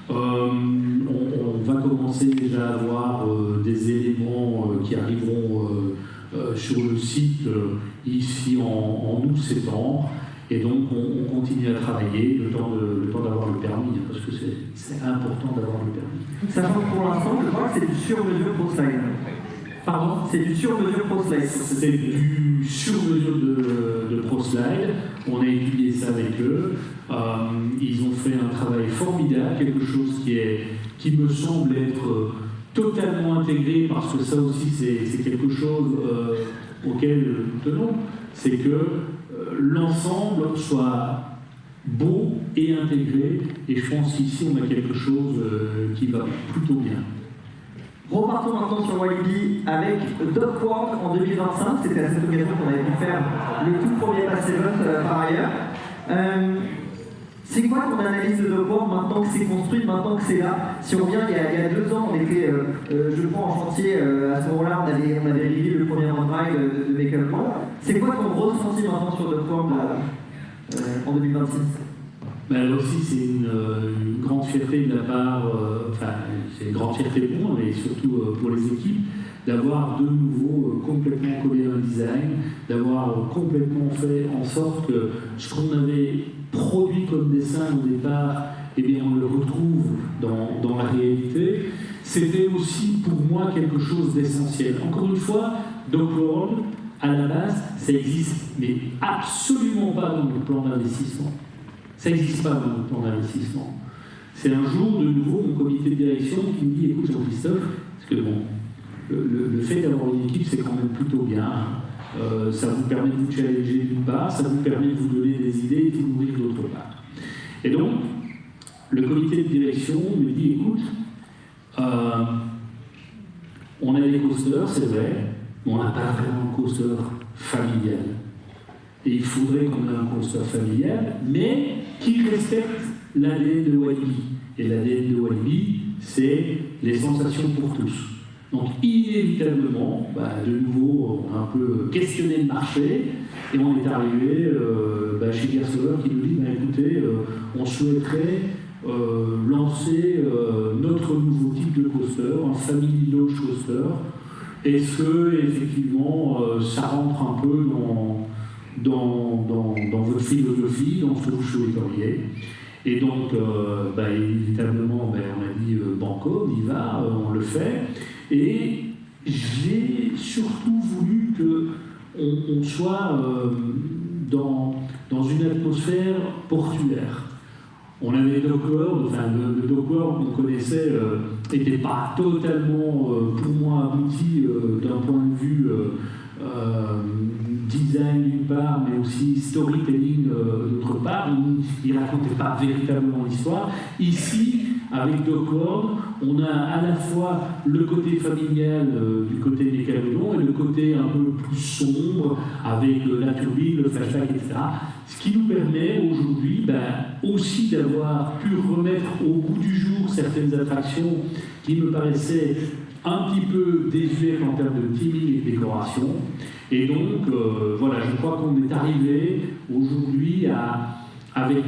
On va commencer déjà à avoir des éléments qui arriveront sur le site ici en août-septembre. Et donc on continue à travailler le temps d'avoir le permis, parce que c'est important d'avoir le permis. Sachant que pour l'instant, je crois que c'est du sur-mesure ProSlide. Pardon? C'est du sur-mesure ProSlide. C'est du sur-mesure de ProSlide. On a étudié ça avec eux. Ils ont fait un travail formidable, quelque chose qui me semble être totalement intégré, parce que ça aussi c'est quelque chose auquel nous tenons, c'est que l'ensemble soit beau et intégré, et je pense qu'ici on a quelque chose qui va plutôt bien. Repartons maintenant sur Walibi avec DocWorld en 2025. C'était à cette occasion qu'on avait pu faire le tout premier Pass Event par ailleurs. C'est quoi ton analyse de DocWorld maintenant que c'est construit, maintenant que c'est là? Si on revient il y a 2 ans, on était, je prends en chantier, à ce moment-là, on avait réalisé le premier OneDrive de Make-up. C'est quoi ton ressenti maintenant sur DocWorld en 2026? Ben, là aussi, c'est une grande fierté de la part, c'est une grande fierté pour moi, mais surtout pour les équipes, d'avoir de nouveau complètement collé un design, d'avoir complètement fait en sorte que ce qu'on avait produit comme dessin au départ, eh bien, on le retrouve dans la réalité. C'était aussi pour moi quelque chose d'essentiel. Encore une fois, DocWorld, à la base, ça existe, mais absolument pas dans le plan d'investissement. Ça n'existe pas dans le plan d'investissement. C'est un jour, de nouveau, mon comité de direction qui me dit, écoute Jean-Christophe, parce que bon, le fait d'avoir une équipe, c'est quand même plutôt bien. Ça vous permet de vous challenger d'une part, ça vous permet de vous donner des idées et de vous nourrir d'autre part. Et donc, le comité de direction me dit, écoute, on a des coasters, c'est vrai, mais on n'a pas vraiment un coaster familial. Et il faudrait qu'on ait un coaster familial, mais qui respecte l'ADN de Walibi. Et l'ADN de Walibi, c'est les sensations pour tous. Donc inévitablement, de nouveau, on a un peu questionné le marché, et on est arrivé chez Gerstlauer qui nous dit, écoutez, on souhaiterait lancer notre nouveau type de coaster, un Family Launch Coaster. Est-ce que, effectivement, ça rentre un peu dans votre philosophie, dans ce que vous souhaiteriez? Et donc, inévitablement, on a dit banco, on y va, on le fait. Et j'ai surtout voulu qu'on soit dans une atmosphère portuaire. On avait DocWorld, le DocWorld qu'on connaissait n'était pas totalement, pour moi, abouti d'un point de vue design d'une part, mais aussi storytelling d'autre part. Il ne racontait pas véritablement l'histoire. Ici, avec DocWorld, on a à la fois le côté familial du côté des Mégalodons et le côté un peu plus sombre avec la turbine, le flashback, etc. Ce qui nous permet aujourd'hui aussi d'avoir pu remettre au goût du jour certaines attractions qui me paraissaient un petit peu désuètes en termes de timing et de décoration. Et donc, je crois qu'on est arrivé aujourd'hui avec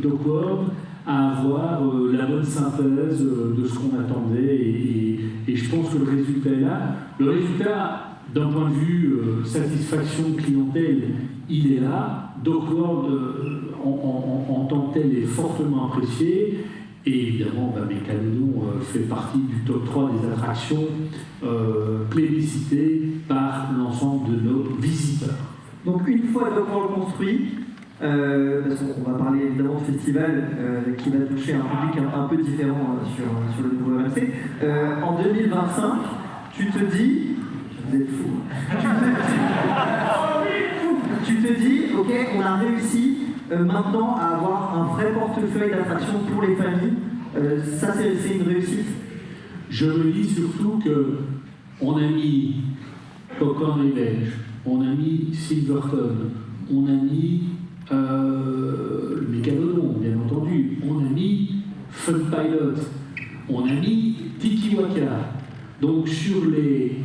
DocWorld à avoir la bonne synthèse de ce qu'on attendait et je pense que le résultat est là. Le résultat, d'un point de vue satisfaction clientèle, il est là. DocWorld en tant que tel est fortement apprécié et évidemment Mégalodon fait partie du top 3 des attractions plébiscitées par l'ensemble de nos visiteurs. Donc une fois DocWorld construit, parce qu'on va parler évidemment de festival qui va toucher un public un peu différent sur le nouveau RMC. En 2025, tu te dis, vous êtes fous, tu te dis, ok, on a réussi maintenant à avoir un vrai portefeuille d'attractions pour les familles. Ça, c'est une réussite. Je me dis surtout qu'on a mis Popcorn Revenge, on a mis Silverton, on a mis le Mégalodon, bien entendu, on a mis Fun Pilot, on a mis Tiki Waka. Donc sur les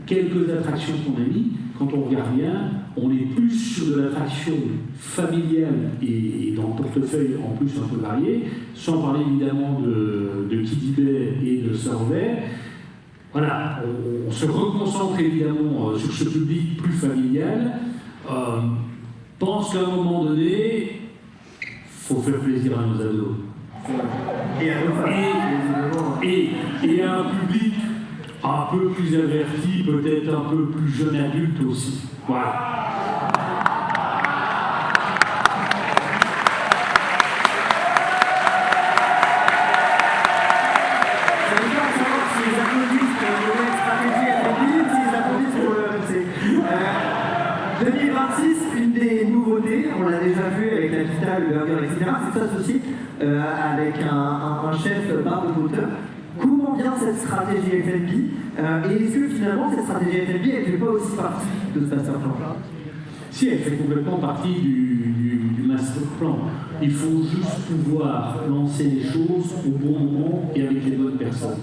quelques attractions qu'on a mis, quand on regarde bien, on est plus sur de l'attraction familiale et dans le portefeuille en plus un peu varié, sans parler évidemment de Kiddy Bay et de Survey. Voilà, on se reconcentre évidemment sur ce public plus familial. Pense qu'à un moment donné, il faut faire plaisir à nos ados. Et à un public un peu plus averti, peut-être un peu plus jeune adulte aussi. Voilà. Une des nouveautés, on l'a déjà vu avec la pita, le burger, etc., c'est s'associer avec un chef Barbe Potter. Comment vient cette stratégie F&B et est-ce que finalement cette stratégie F&B elle ne fait pas aussi partie de ce master plan? Si, elle fait complètement partie du master plan. il faut juste pouvoir lancer les choses au bon moment et avec les bonnes personnes.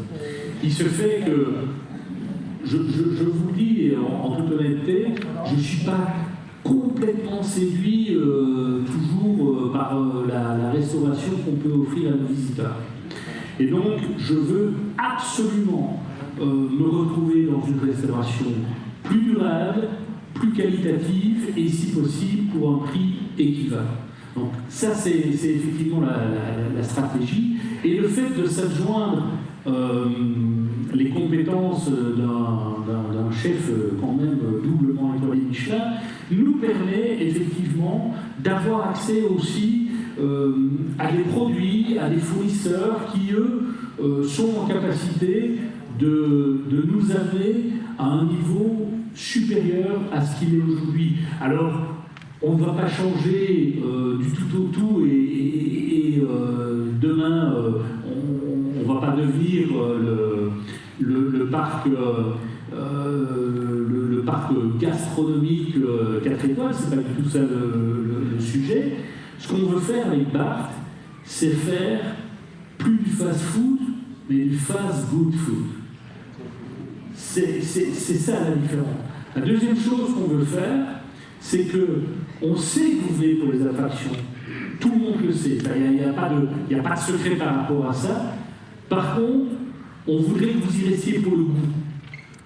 Il se fait que, je vous dis en toute honnêteté, je ne suis pas complètement séduit toujours par la restauration qu'on peut offrir à nos visiteurs. Et donc, je veux absolument me retrouver dans une restauration plus durable, plus qualitative et, si possible, pour un prix équivalent. Donc, ça, c'est effectivement la stratégie. Et le fait de s'adjoindre les compétences d'un chef quand même doublement étoilé Michelin nous permet effectivement d'avoir accès aussi à des produits, à des fournisseurs qui, eux, sont en capacité de nous amener à un niveau supérieur à ce qu'il est aujourd'hui. Alors, on ne va pas changer du tout au tout et demain, on ne va pas devenir le parc gastronomique 4 étoiles, c'est pas du tout ça le sujet. Ce qu'on veut faire avec Barthes, c'est faire plus du fast-food, mais du fast-good food. C'est ça la différence. La deuxième chose qu'on veut faire, c'est que on sait que vous venez pour les attractions. Tout le monde le sait. Il n'y a pas de secret par rapport à ça. Par contre, on voudrait que vous y restiez pour le goût.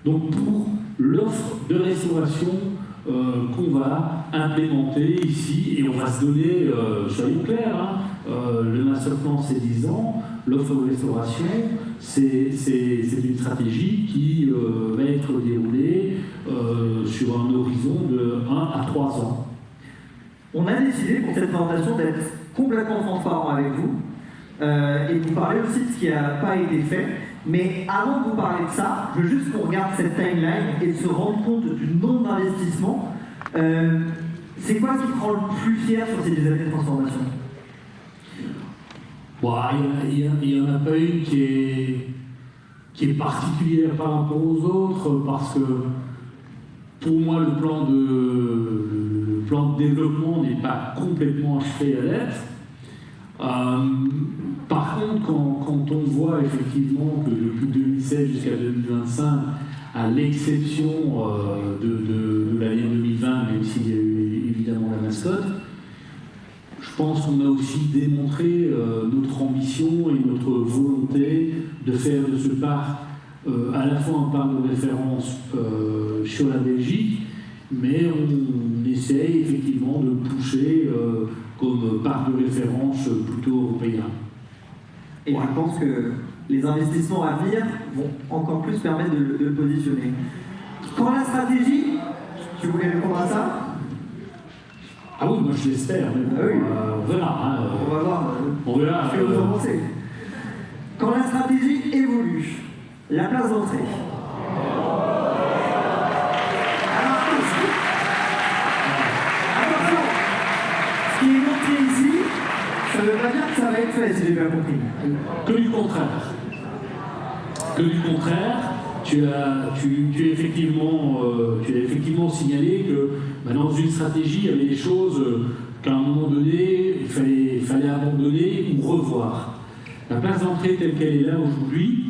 Donc pour l'offre de restauration qu'on va implémenter ici, et on va se donner, soyons clairs, hein, le master plan c'est 10 ans, l'offre de restauration c'est une stratégie qui va être déroulée sur un horizon de 1 à 3 ans. On a décidé pour cette présentation d'être complètement transparent avec vous et de vous parler aussi de ce qui n'a pas été fait. Mais avant de vous parler de ça, je veux juste qu'on regarde cette timeline et de se rendre compte du nombre d'investissements. C'est quoi ce qui te rend le plus fier sur ces 10 années de transformation? Bon, il n'y en a pas une qui est particulière par rapport aux autres, parce que pour moi, le plan de développement n'est pas complètement achevé à l'être. Par contre, quand on voit effectivement que depuis 2016 jusqu'à 2025, à l'exception de l'année 2020, même s'il y a eu évidemment la mascotte, je pense qu'on a aussi démontré notre ambition et notre volonté de faire de ce parc à la fois un parc de référence sur la Belgique, mais on essaye effectivement de pousser comme parc de référence plutôt européen. Et je pense que les investissements à venir vont encore plus permettre de le positionner. Pour la stratégie, tu voulais répondre à ça? Ah oui, moi je l'espère, mais bon, oui. On verra. Hein, on va voir. On verra. Ce que vous en pensez. Quand la stratégie évolue, la place d'entrée. Attention, ce qui est montré ici, ça ne veut pas dire que ça va être fait, si j'ai bien compris. Que du contraire. Que du contraire. Tu as effectivement signalé que dans une stratégie, il y avait des choses qu'à un moment donné, il fallait abandonner ou revoir. La place d'entrée telle qu'elle est là aujourd'hui,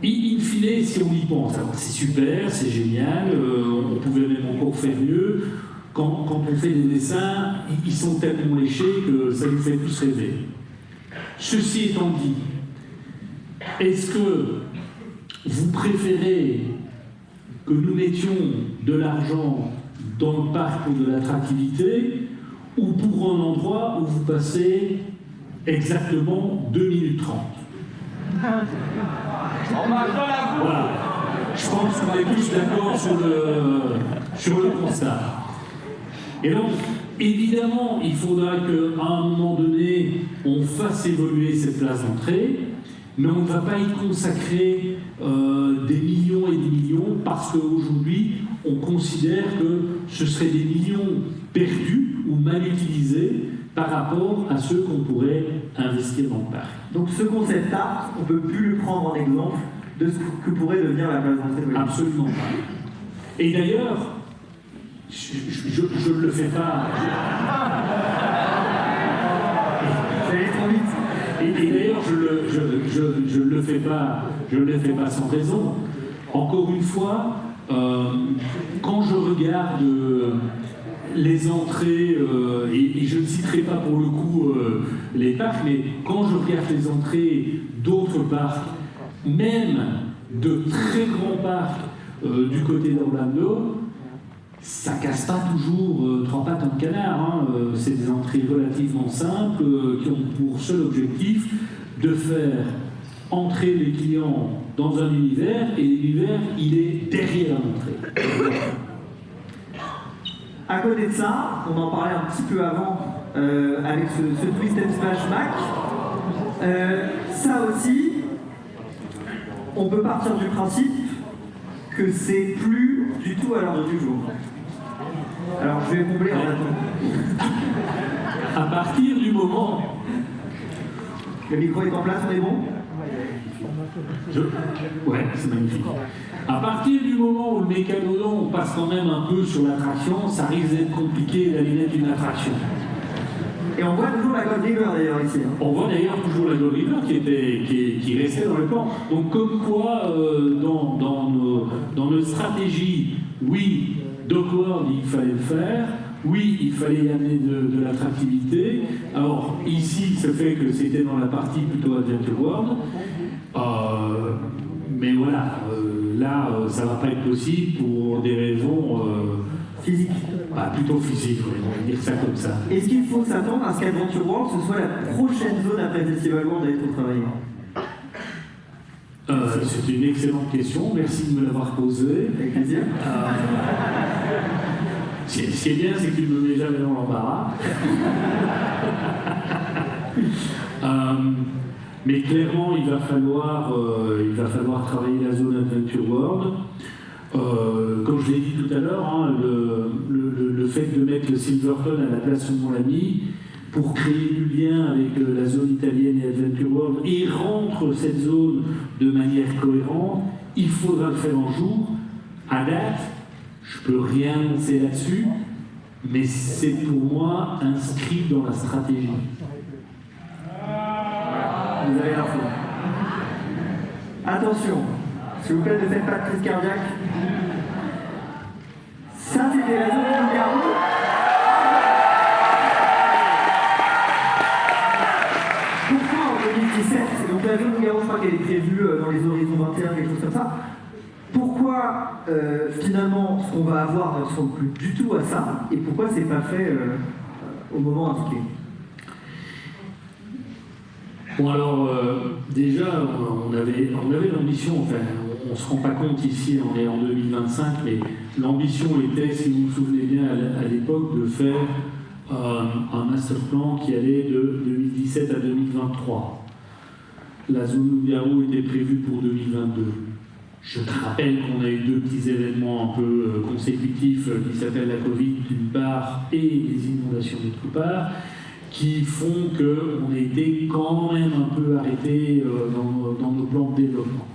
in fine, si on y pense, c'est super, c'est génial, on pouvait même encore faire mieux. Quand on fait des dessins, ils sont tellement léchés que ça nous fait tous rêver. Ceci étant dit, est-ce que vous préférez que nous mettions de l'argent dans le parc pour de l'attractivité ou pour un endroit où vous passez exactement 2 minutes 30? Voilà. Je pense qu'on est tous d'accord sur le constat. Et donc, évidemment, il faudra qu'à un moment donné, on fasse évoluer cette place d'entrée, mais on ne va pas y consacrer des millions et des millions, parce qu'aujourd'hui, on considère que ce seraient des millions perdus ou mal utilisés par rapport à ceux qu'on pourrait investir dans le parc. Donc ce concept-là, on ne peut plus le prendre en exemple de ce que pourrait devenir la place d'entrée. Absolument pas. Et d'ailleurs, je ne le fais pas. Et d'ailleurs, je ne le fais pas sans raison. Encore une fois, quand je regarde les entrées, et je ne citerai pas pour le coup les parcs, mais quand je regarde les entrées d'autres parcs, même de très grands parcs du côté d'Orlando, ça casse pas toujours trois pattes un canard. Hein. C'est des entrées relativement simples qui ont pour seul objectif de faire entrer les clients dans un univers, et l'univers, il est derrière l'entrée. À côté de ça, on en parlait un petit peu avant avec ce Twist and Smash Mac. Ça aussi, on peut partir du principe que c'est plus du tout à l'ordre du jour. Alors je vais combler en attendant. À partir du moment... Le micro est en place, on est bon ? Ouais, c'est magnifique. À partir du moment où le mécanodon passe quand même un peu sur l'attraction, ça risque d'être compliqué d'aller mettre une attraction. Et on voit toujours la Gold River d'ailleurs ici. Hein. On voit d'ailleurs toujours la Gold River qui restait dans le plan. Donc comme quoi, dans notre stratégie, oui, Dockworld, il fallait le faire. Oui, il fallait y amener de l'attractivité. Alors ici, ce fait que c'était dans la partie plutôt Adventure World. Mais voilà, là, ça ne va pas être possible pour des raisons physiques. Plutôt physiques, on va dire ça comme ça. Est-ce qu'il faut s'attendre à ce qu'Adventure World ce soit la prochaine zone après Festival World à être travaillée ? C'est une excellente question, merci de me l'avoir posée. Avec plaisir. Ce qui est bien, c'est que tu ne me mets jamais dans l'embarras. Mais clairement, il va falloir travailler la zone Adventure World. Comme je l'ai dit tout à l'heure, hein, le fait de mettre le Silverton à la place de mon ami pour créer du lien avec la zone italienne et Adventure World et rendre cette zone de manière cohérente, il faudra le faire un jour. À date, je ne peux rien annoncer là-dessus, mais c'est pour moi inscrit dans la stratégie. Vous avez l'info. Attention, s'il vous plaît, ne faites pas de crise cardiaque. Ça, c'était la zone de loup-garou. Pourquoi en 2017, donc la zone de loup-garou, je crois qu'elle est prévue dans les horizons 21, quelque chose comme ça. Pourquoi finalement ce qu'on va avoir ne ressemble plus du tout à ça, et pourquoi c'est pas fait au moment indiqué? Bon alors, déjà, on avait l'ambition, enfin, on ne se rend pas compte ici, on est en 2025, mais l'ambition était, si vous vous souvenez bien, à l'époque, de faire un master plan qui allait de 2017 à 2023. La zone loup-garou était prévue pour 2022. Je te rappelle qu'on a eu deux petits événements un peu consécutifs qui s'appellent la Covid d'une part et les inondations d'autre part, qui font qu'on a été quand même un peu arrêté dans nos plans de développement.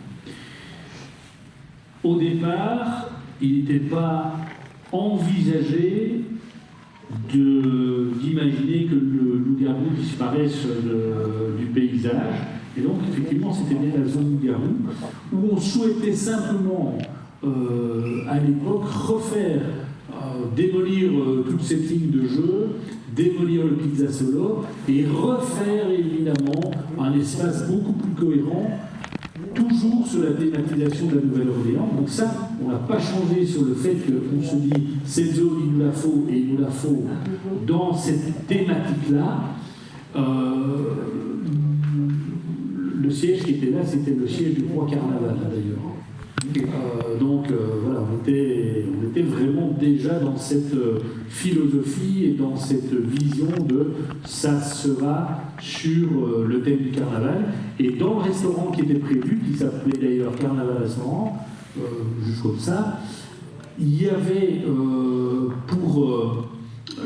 Au départ, il n'était pas envisagé d'imaginer que le loup-garou disparaisse du paysage. Et donc, effectivement, c'était bien la zone loup-garou, où on souhaitait simplement, à l'époque, refaire, démolir toute cette ligne de jeu, démolir le Pizza Solo, et refaire, évidemment, un espace beaucoup plus cohérent, toujours sur la thématisation de la Nouvelle-Orléans. Donc ça, on n'a pas changé sur le fait qu'on se dit, cette zone, il nous la faut, et il nous la faut dans cette thématique-là. Le siège qui était là, c'était le siège du roi Carnaval, d'ailleurs. Donc voilà, on était vraiment déjà dans cette philosophie et dans cette vision de ça sera sur le thème du carnaval. Et dans le restaurant qui était prévu, qui s'appelait d'ailleurs Carnaval Restaurant, juste comme ça, il y avait pour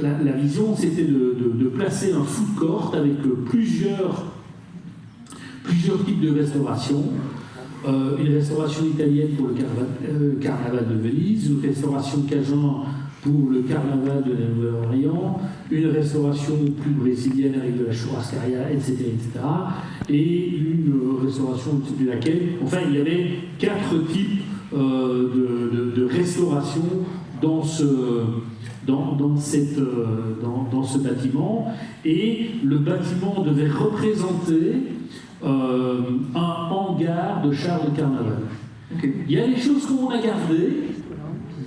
la vision, c'était de placer un food court avec plusieurs types de restauration. Une restauration italienne pour le carnaval de Venise, une restauration cajun pour le carnaval de la Nouvelle-Orléans, une restauration plus brésilienne avec de la churrascaria, etc., etc., et une restauration au-dessus de laquelle, enfin, il y avait 4 types de restauration dans ce bâtiment, et le bâtiment devait représenter un hangar de chars de carnaval. Okay. Il y a des choses qu'on a gardées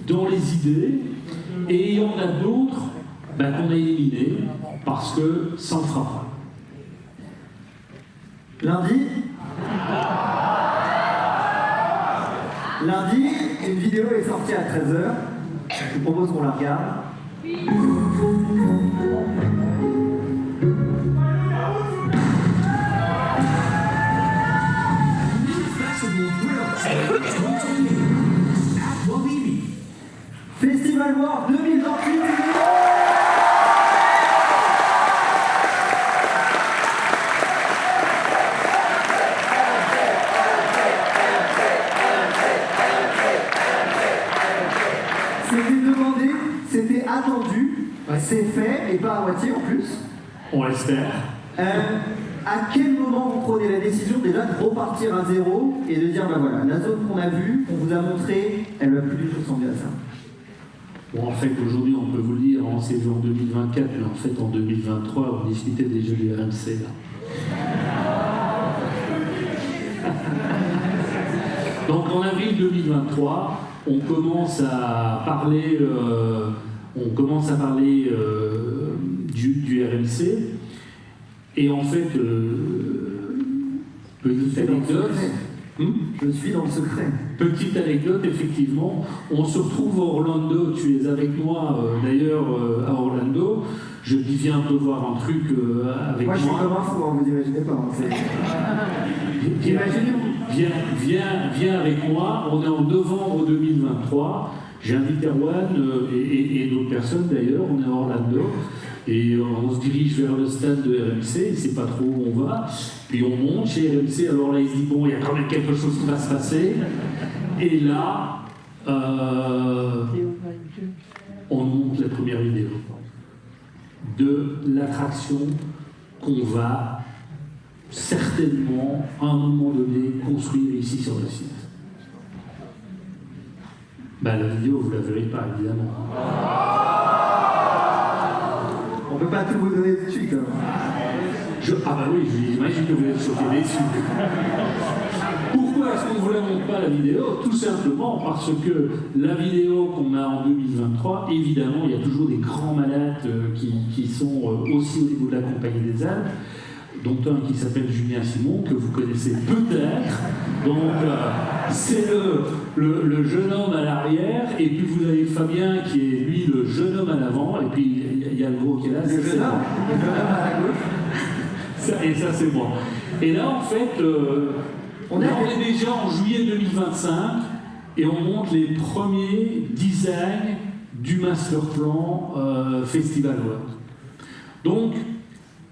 dans les idées, et il y en a d'autres qu'on a éliminées parce que ça ne fera pas. Lundi, une vidéo est sortie à 13h. Je vous propose qu'on la regarde. Festival Noir 2028. C'était demandé, c'était attendu, c'est fait, et pas à moitié en plus. On l'espère. À quel moment vous prenez la décision déjà de repartir à zéro et de dire, voilà, la zone qu'on a vue, qu'on vous a montrée, elle ne va plus du tout ressembler à ça? Bon, en fait, aujourd'hui, on peut vous le dire, c'est en 2024, mais en fait, en 2023, on discutait déjà du RMC, là. Donc, en avril 2023, on commence à parler du RMC, et en fait, petite anecdote. Je suis dans le secret. Petite anecdote, effectivement, on se retrouve à Orlando, tu es avec moi d'ailleurs à Orlando, je dis viens un peu voir un truc avec moi. Moi je suis comme un fou, vous imaginez pas. Viens avec moi, on est en novembre 2023, j'invite Erwan et d'autres personnes d'ailleurs, on est à Orlando. Et on se dirige vers le stade de RMC, il ne sait pas trop où on va, puis on monte chez RMC, alors là il se dit bon, il y a quand même quelque chose qui va se passer, et là, on monte la première vidéo de l'attraction qu'on va certainement, à un moment donné, construire ici sur le site. La vidéo, vous ne la verrez pas, évidemment. On peut pas tout vous donner tout de suite. Ah bah oui, j'imagine que vous êtes choqués dessus. Pourquoi est-ce qu'on ne vous la montre pas la vidéo? Tout simplement parce que la vidéo qu'on a en 2023, évidemment, il y a toujours des grands malades qui sont aussi au niveau de la Compagnie des Alpes, dont un qui s'appelle Julien Simon, que vous connaissez peut-être. Donc, c'est le jeune homme à l'arrière, et puis vous avez Fabien qui est lui le jeune homme à l'avant, et puis il y a le gros qui est là. Le jeune homme à la gauche. Et ça, c'est moi. Et là, en fait, on est déjà en juillet 2025, et on monte les premiers designs du master plan Festival World. Donc,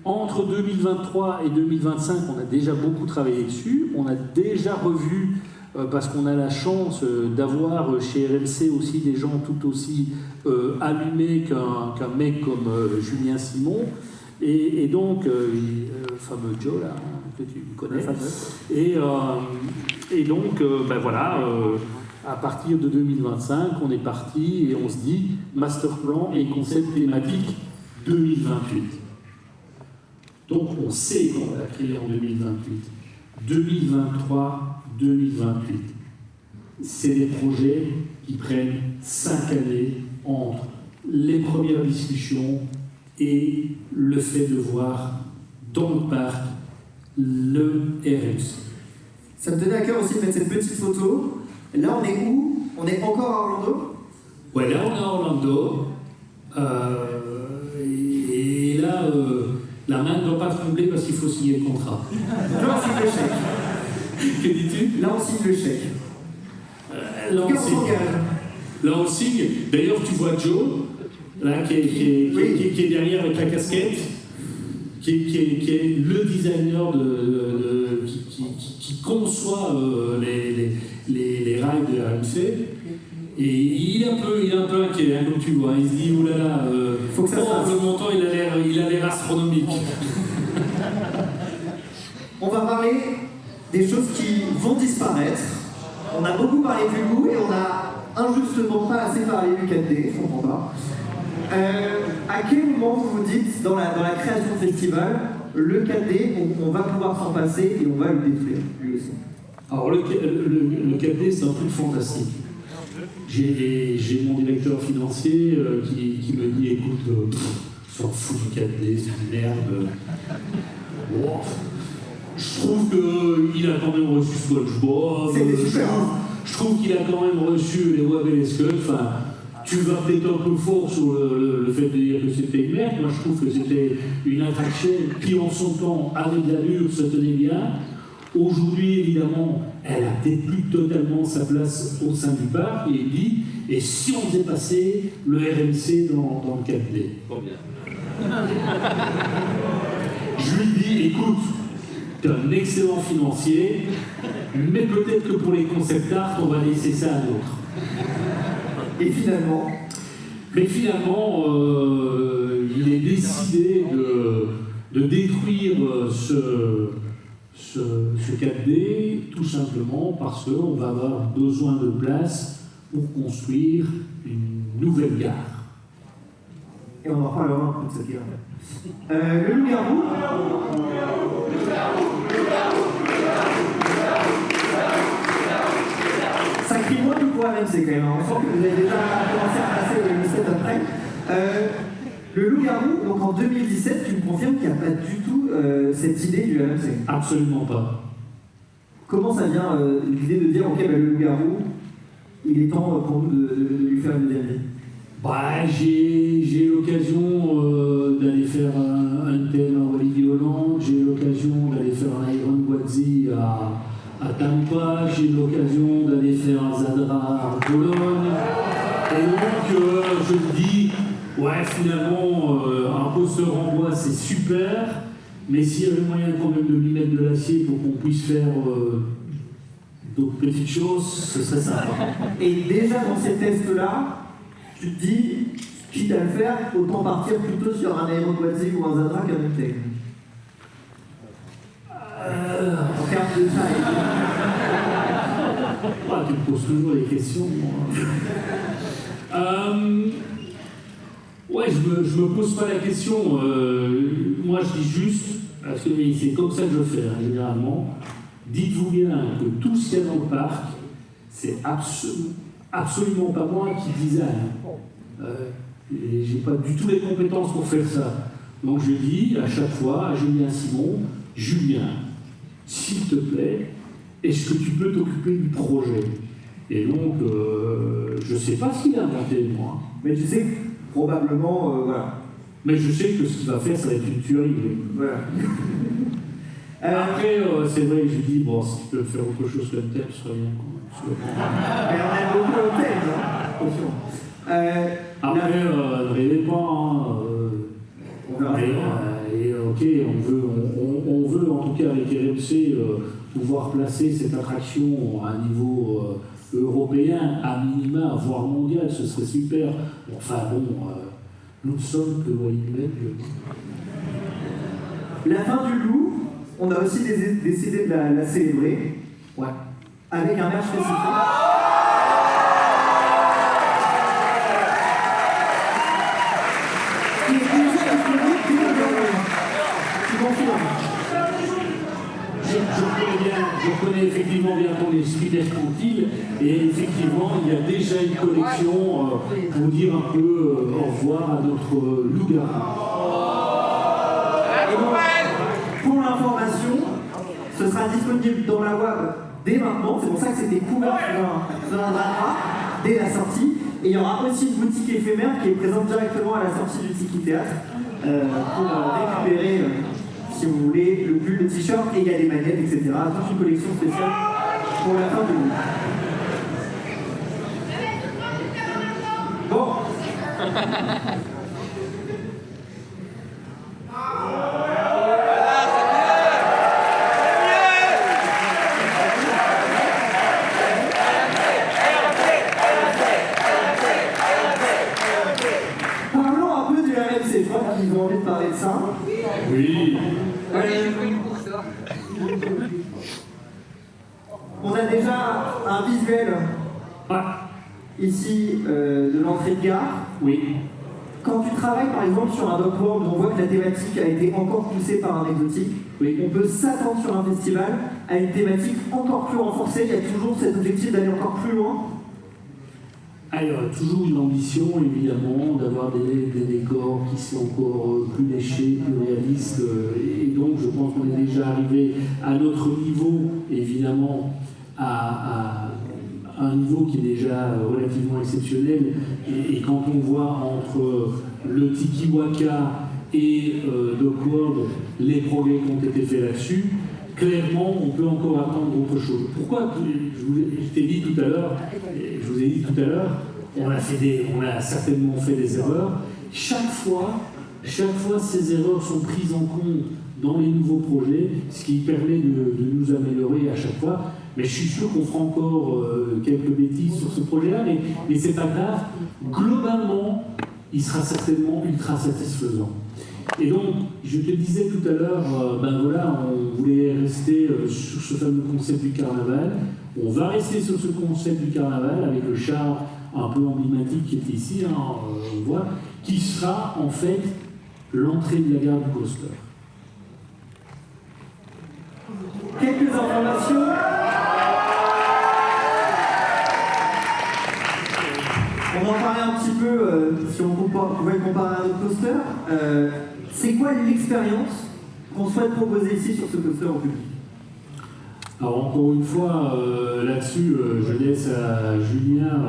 entre 2023 et 2025, on a déjà beaucoup travaillé dessus. On a déjà revu, parce qu'on a la chance d'avoir chez RMC aussi des gens tout aussi allumés qu'un mec comme Julien Simon. Et donc, le fameux Joe, là, que tu connais. Et donc, voilà, à partir de 2025, on est parti et on se dit master plan et concept thématique 2028. Donc on sait qu'on va la créer en 2028. 2023, 2028. C'est des projets qui prennent 5 années entre les premières discussions et le fait de voir dans le parc le RMC. Ça me tenait à cœur aussi de mettre cette petite photo. Là, on est où? On est encore à Orlando? Ouais, là, on est à Orlando. Et là, la main ne doit pas trembler parce qu'il faut signer le contrat. Là, on signe le chèque. Que dis-tu? Là, on signe le chèque. Là, on signe. D'ailleurs, tu vois Joe, là, qui est derrière avec la casquette, qui est le designer qui conçoit les rails de RMC. Et il est un peu inquiet, hein, comme tu vois. Il se dit, oh là là, Faut que ça se fasse. le montant, il a l'air astronomique. On va parler des choses qui vont disparaître. On a beaucoup parlé du goût et on a injustement pas assez parlé du 4D, je comprends pas. À quel moment vous vous dites, dans la création de festival, le 4D, on va pouvoir s'en passer et on va le détruire, lui aussi? Alors, le 4D, c'est un truc fantastique. J'ai mon directeur financier qui me dit, écoute, s'en fout du 4D, c'est une merde. Wow. Je trouve qu'il a quand même reçu SpongeBob. Je trouve qu'il a quand même reçu les Web et les Skulls. Enfin, tu vas peut-être un peu fort sur le fait de dire que c'était une merde. Moi, je trouve que c'était une attraction qui, en son temps, avec l'allure, se tenait bien. Aujourd'hui, évidemment, elle a peut-être plus totalement sa place au sein du parc. Et il dit, et si on faisait passer le RMC dans le 4D? Je lui dis, écoute, t'es un excellent financier, mais peut-être que pour les concept art, on va laisser ça à d'autres. Et finalement, il est décidé de détruire ce 4D, tout simplement parce qu'on va avoir besoin de place pour construire une nouvelle gare. et on en reparlera un peu de cette gare. Le loup-garou. Ça crie moins que pour RMC quand même. On sent que vous avez déjà commencé à passer le step après. Le loup-garou, donc en 2017, tu me confirmes qu'il n'y a pas du tout cette idée du RMC? Absolument pas. Comment ça vient l'idée de dire, ok, bah, le loup-garou, il est temps pour nous de lui faire une deuxième vie? Bah, j'ai eu l'occasion d'aller faire un thème en Wallis-et-Hollande, j'ai eu l'occasion d'aller faire un Iron Gwazi à Tampa, j'ai eu l'occasion d'aller faire un Zadra en Pologne. Et donc, je me dis, ouais, finalement, un poster en bois, c'est super, mais s'il y avait moyen quand même de lui mettre de l'acier pour qu'on puisse faire d'autres petites choses, ce serait sympa. Et déjà dans ces tests-là, tu te dis, quitte à le faire, autant partir plutôt sur un Aeroquazi ou un Zadra qu'un Octane. En termes de taille. Ah, tu me poses toujours des questions. Ouais, je me pose pas la question. Moi, je dis juste, parce que c'est comme ça que je fais, hein, généralement. Dites-vous bien que tout ce qu'il y a dans le parc, c'est absolument pas moi qui design. Et j'ai pas du tout les compétences pour faire ça. Donc je dis à chaque fois à Julien Simon, Julien, s'il te plaît, est-ce que tu peux t'occuper du projet? Et donc, je sais pas ce qu'il a inventé, moi. Mais tu sais, probablement, voilà. Mais je sais que ce qu'il va faire, ça va être une tuerie. Voilà. Après, c'est vrai, je dis, bon, si tu peux faire autre chose que le thème, ce serait bien. Mais on aime beaucoup le thème, hein, attention. Après, ne rêvez pas, hein, on verra. et ok, on veut en tout cas avec RMC pouvoir placer cette attraction à un niveau européen, à minima, voire mondial, ce serait super. Enfin bon, nous ne sommes que Wallis-et-Holland. La fin du loup, on a aussi décidé de la célébrer. Ouais. Avec un merch spécifique. Qui est déjà disponible dès le. Tu confirmes? Je connais effectivement bien ton esprit mercantile et effectivement il y a déjà une collection pour dire un peu au revoir à notre loup-garou. Pour l'information, ce sera disponible dans la web dès maintenant. C'est pour ça que c'était couvert sur un drap dès la sortie. Et il y aura aussi une boutique éphémère qui est présente directement à la sortie du Tiki Théâtre pour récupérer, si vous voulez, le pull, le t-shirt, et il y a des manettes, etc. Toute une collection spéciale pour la fin de l'année. Bon. gens qui ont envie de parler de ça. Oui. On a déjà un visuel ici de l'entrée de gare. Oui. Quand tu travailles par exemple sur un Docworld, on voit que la thématique a été encore poussée par un exotique. Oui. On peut s'attendre sur un festival à une thématique encore plus renforcée. Il y a toujours cet objectif d'aller encore plus loin. Alors, toujours une ambition, évidemment, d'avoir des décors qui sont encore plus léchés, plus réalistes. Et donc, je pense qu'on est déjà arrivé à notre niveau, évidemment, à un niveau qui est déjà relativement exceptionnel. Et quand on voit entre le Tiki Waka et Docworld les progrès qui ont été faits là-dessus, clairement, on peut encore attendre autre chose. Pourquoi je t'ai dit tout à l'heure, je vous ai dit tout à l'heure, on a certainement fait des erreurs. Chaque fois, ces erreurs sont prises en compte dans les nouveaux projets, ce qui permet de nous améliorer à chaque fois. Mais je suis sûr qu'on fera encore quelques bêtises sur ce projet-là, mais c'est pas grave. Globalement, il sera certainement ultra satisfaisant. Et donc, je te disais tout à l'heure, on voulait rester sur ce fameux concept du carnaval. On va rester sur ce concept du carnaval avec le char un peu emblématique qui est ici, on voit, qui sera en fait l'entrée de la gare du coaster. Quelques informations. On en parlait un petit peu, si on pouvait le comparer à un autre coaster. C'est quoi l'expérience qu'on souhaite proposer ici sur ce coaster en public? Alors encore une fois, là-dessus, je laisse à Julien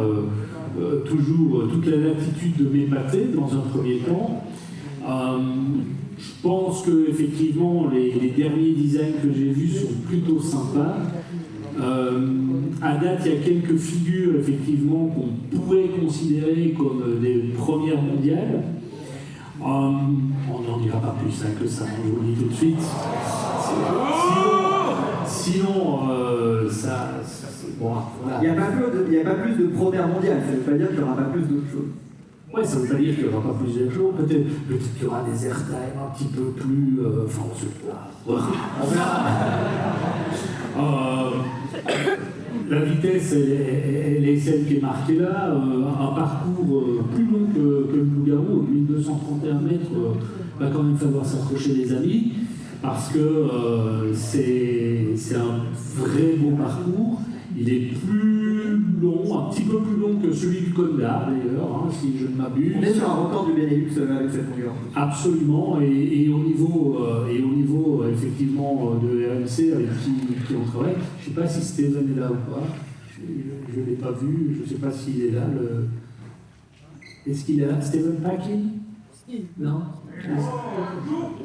toujours toute la latitude de m'épater dans un premier temps. Je pense que effectivement les derniers designs que j'ai vus sont plutôt sympas. À date, il y a quelques figures effectivement qu'on pourrait considérer comme des premières mondiales. On n'en dira pas plus que ça, je vous le dis tout de suite. Sinon, bon, voilà. Il n'y a pas plus de première mondiale, ça ne veut pas dire qu'il n'y aura pas plus d'autres choses. Ouais, ça ne veut pas dire qu'il n'y aura pas plus de choses. Peut-être qu'il y aura des airtime un petit peu plus. Enfin, on sait pas. On verra. La vitesse, elle est celle qui est marquée là. Un parcours plus long que le Loup-Garou, 1231 mètres, va quand même falloir s'accrocher, les amis, parce que c'est un vrai beau parcours. Il est plus long, un petit peu plus long que celui du Côte d'Ar d'ailleurs, si je ne m'abuse. On est sur un record du Benelux avec cette longueur. Absolument, et au niveau effectivement de RMC avec qui on travaille, je ne sais pas si Steven est là ou pas, je ne l'ai pas vu, je ne sais pas s'il est là. Est-ce qu'il est là, Steven Packing? Non?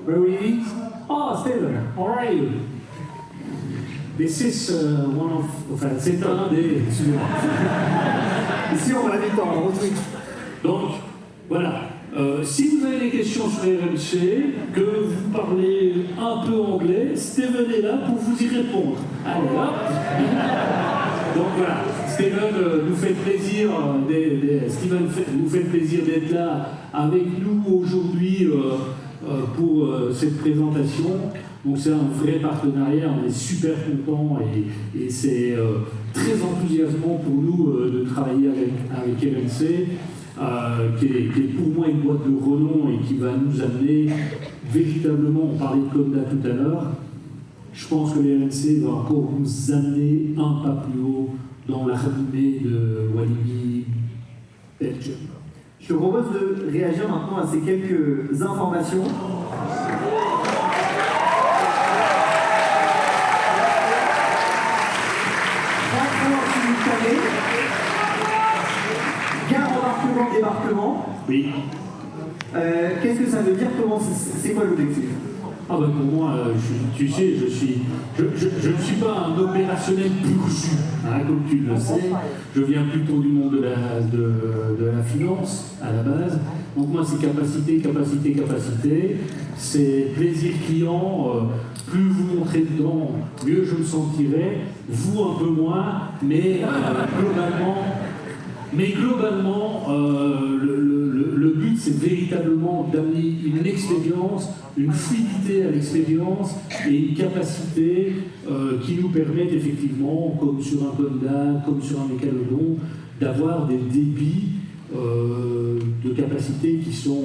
Where is? Oh, Steven, how are you? This is one of... Enfin, c'est un des... Excusez-moi. Ici, on va vite en retweet. Donc, voilà. Si vous avez des questions sur RMC, que vous parlez un peu anglais, Steven est là pour vous y répondre. Allez, hop. Donc voilà, Steven nous fait plaisir, nous fait plaisir d'être là avec nous aujourd'hui pour cette présentation. Donc c'est un vrai partenariat, on est super contents et c'est très enthousiasmant pour nous de travailler avec RMC, qui est pour moi une boîte de renom et qui va nous amener véritablement, on parlait de Conda tout à l'heure, je pense que l'RMC va encore nous amener un pas plus haut dans la renommée de Walibi Belgium. Je te propose de réagir maintenant à ces quelques informations. Gare, embarquement, débarquement. Oui. Qu'est-ce que ça veut dire? C'est quoi l'objectif? Ah ben pour moi, tu sais, je ne suis pas un opérationnel pur jus, comme tu le sais. Je viens plutôt du monde de la finance à la base. Donc moi, c'est capacité. C'est plaisir client. Plus vous montrez dedans, mieux je me sentirai. Vous un peu moins, mais globalement, le le but, c'est véritablement d'amener une expérience, une fluidité à l'expérience et une capacité qui nous permettent effectivement, comme sur un Conda, comme sur un mécalodon, d'avoir des débits de capacités qui sont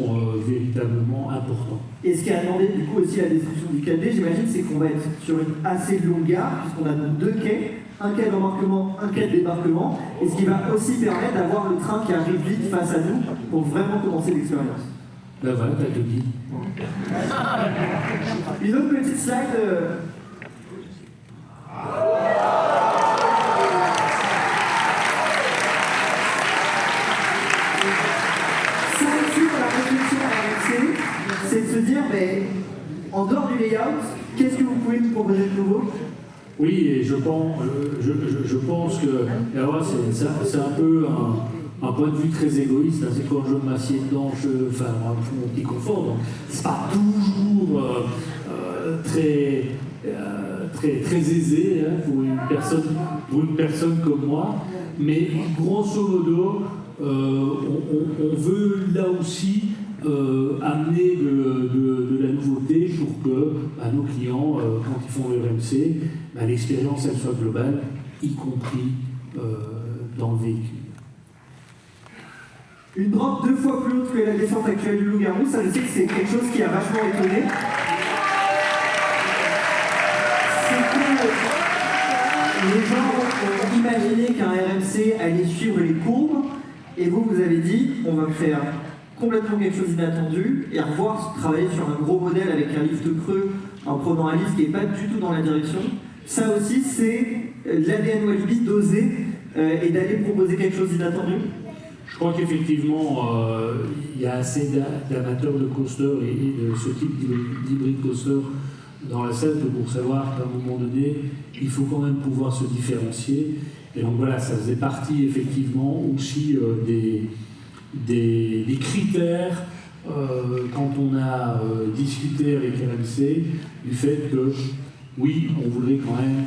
véritablement importants. Et ce qui a demandé du coup aussi la destruction du 4D, j'imagine, c'est qu'on va être sur une assez longue gare, puisqu'on a donc 2 quais, un quai d'embarquement, un quai de débarquement, et ce qui va aussi permettre d'avoir le train qui arrive vite face à nous pour vraiment commencer l'expérience. Ben voilà, t'as tout dit. Une autre petite slide. Ça aussi, dans la réflexion à RMC, c'est de se dire, mais en dehors du layout, qu'est-ce que vous pouvez nous proposer de nouveau? Oui, et je pense que alors c'est un peu un point de vue très égoïste. C'est quand je m'assieds dedans, enfin, mon petit confort. Donc, c'est pas toujours très aisé hein, pour une personne comme moi. Mais grosso modo, on veut là aussi amener de la nouveauté pour que nos clients, quand ils font le RMC, l'expérience elle soit globale, y compris dans le véhicule. Une drop 2 fois plus haute que la descente actuelle du Loup-Garou, ça je sais que c'est quelque chose qui a vachement étonné. C'est que les gens ont imaginé qu'un RMC allait suivre les courbes, et vous avez dit, on va faire complètement quelque chose d'inattendu et revoir travailler sur un gros modèle avec un lift creux en prenant un lift qui n'est pas du tout dans la direction. Ça aussi, c'est l'ADN Walibi d'oser et d'aller proposer quelque chose d'inattendu. Je crois qu'effectivement, il y a assez d'amateurs de coaster et de ce type d'hybride coaster dans la salle pour savoir qu'à un moment donné, il faut quand même pouvoir se différencier. Et donc voilà, ça faisait partie effectivement aussi des critères quand on a discuté avec RMC du fait que oui, on voulait quand même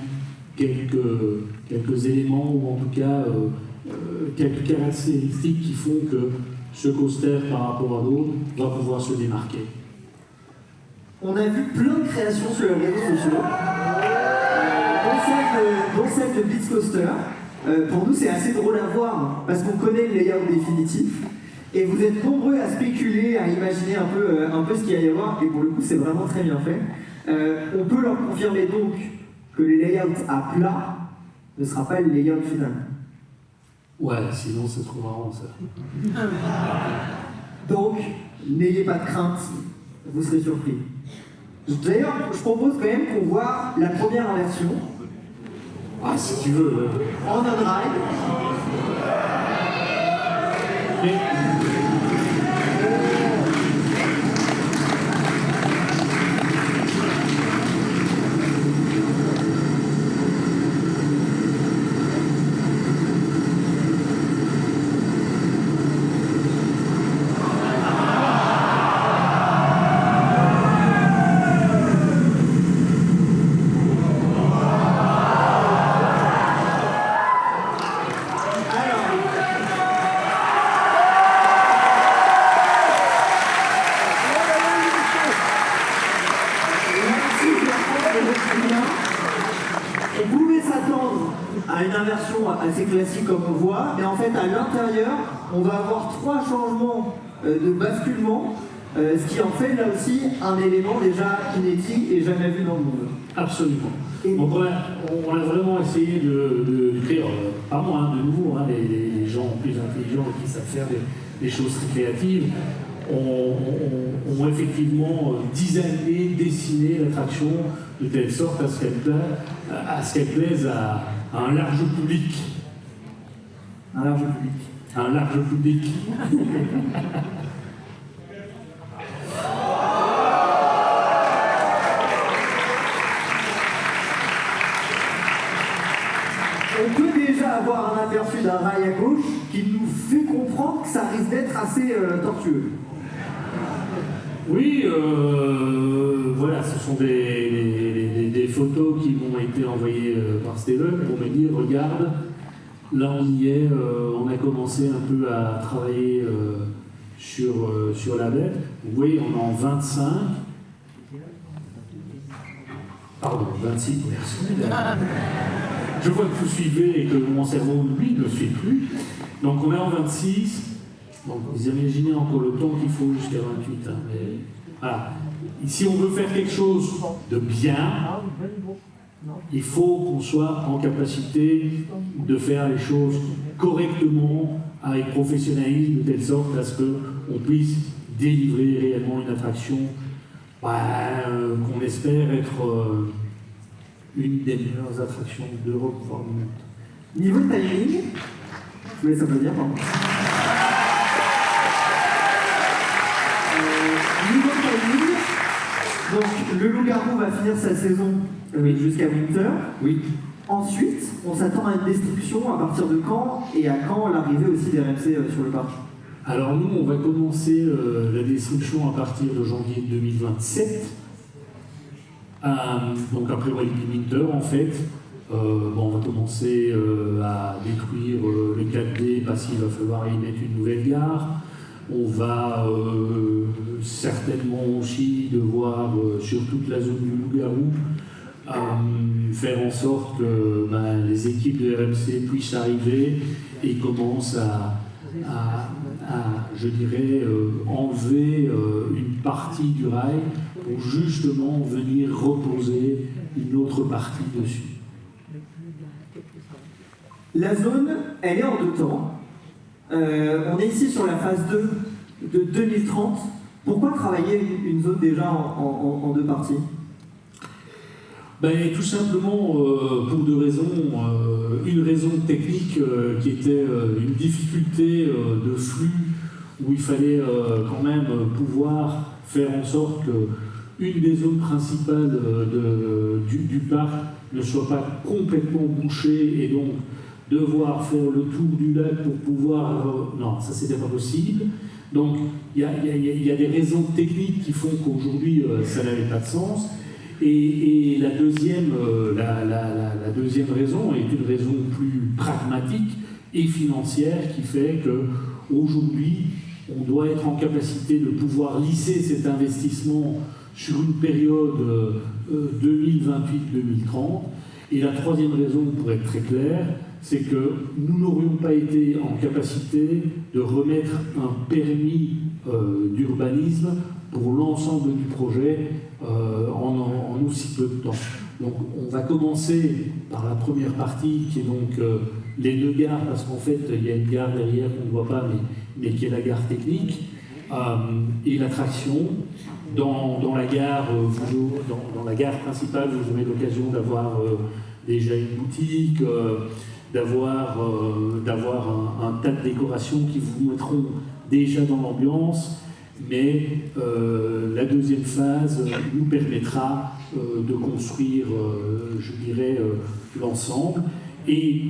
quelques éléments ou en tout cas quelques caractéristiques qui font que ce coaster par rapport à d'autres va pouvoir se démarquer. On a vu plein de créations sur les réseaux sociaux, dont celle de Blitz Coaster. Pour nous, c'est assez drôle à voir parce qu'on connaît le layout définitif. Et vous êtes nombreux à spéculer, à imaginer un peu ce qu'il y a à y avoir, et pour le coup, c'est vraiment très bien fait. On peut leur confirmer donc que les layouts à plat ne sera pas le layout final. Ouais, sinon c'est trop marrant ça. Donc, n'ayez pas de crainte, vous serez surpris. D'ailleurs, je propose quand même qu'on voit la première inversion. Ah, si tu veux. En on-ride. On pouvait s'attendre à une inversion assez classique comme on voit, mais en fait à l'intérieur, on va avoir 3 changements de basculement, ce qui en fait là aussi un élément déjà inédit et jamais vu dans le monde. Absolument. Donc on a vraiment essayé de créer, pas moi, de nouveau, les gens plus intelligents qui savent faire des choses très créatives, ont effectivement designé, dessiné l'attraction de telle sorte à ce qu'elle plaise à un large public. Un large public. Un large public. On peut déjà avoir un aperçu d'un rail à gauche qui nous fait comprendre que ça risque d'être assez tortueux. Oui, voilà, ce sont des photos qui m'ont été envoyées par Steven pour me dire, regarde, là on y est, on a commencé un peu à travailler sur la bête. Vous voyez, on est en 25. Pardon, 26 personnes. Je vois que vous suivez et que mon cerveau, lui, ne suit plus. Donc on est en 26. Donc vous imaginez encore le temps qu'il faut jusqu'à 28. Hein, mais, voilà. Si on veut faire quelque chose de bien, il faut qu'on soit en capacité de faire les choses correctement, avec professionnalisme, de telle sorte à ce qu'on puisse délivrer réellement une attraction qu'on espère être une des meilleures attractions d'Europe, voire du monde. Niveau timing, je vous laisse applaudir, pardon. Niveau timing, donc le Loup-Garou va finir sa saison jusqu'à Winter. Oui. Ensuite, on s'attend à une destruction à partir de quand et à quand l'arrivée aussi des RMC sur le parc? Alors nous, on va commencer la destruction à partir de janvier 2027. Donc après Walibi Winter, en fait, on va commencer à détruire le 4D parce qu'il va falloir y mettre une nouvelle gare. On va certainement aussi devoir, sur toute la zone du Loup-Garou, faire en sorte que les équipes de RMC puissent arriver et commencent à je dirais, enlever une partie du rail pour justement venir reposer une autre partie dessus. La zone, elle est en deux temps. On est ici sur la phase 2 de 2030. Pourquoi travailler une zone déjà en deux parties? Tout simplement pour deux raisons. Une raison technique qui était une difficulté de flux où il fallait quand même pouvoir faire en sorte qu'une des zones principales du parc ne soit pas complètement bouchée et donc devoir faire le tour du lac pour pouvoir... non, ça c'était pas possible. Donc il y a des raisons techniques qui font qu'aujourd'hui ça n'avait pas de sens. Et la deuxième raison est une raison plus pragmatique et financière qui fait qu'aujourd'hui, on doit être en capacité de pouvoir lisser cet investissement sur une période 2028-2030. Et la troisième raison, pour être très clair, c'est que nous n'aurions pas été en capacité de remettre un permis d'urbanisme pour l'ensemble du projet en aussi peu de temps. Donc on va commencer par la première partie qui est donc les deux gares, parce qu'en fait il y a une gare derrière qu'on ne voit pas mais qui est la gare technique, et l'attraction. Dans la gare dans la gare principale, vous aurez l'occasion d'avoir déjà une boutique, d'avoir un tas de décorations qui vous mettront déjà dans l'ambiance. Mais la deuxième phase nous permettra de construire, je dirais, l'ensemble. Et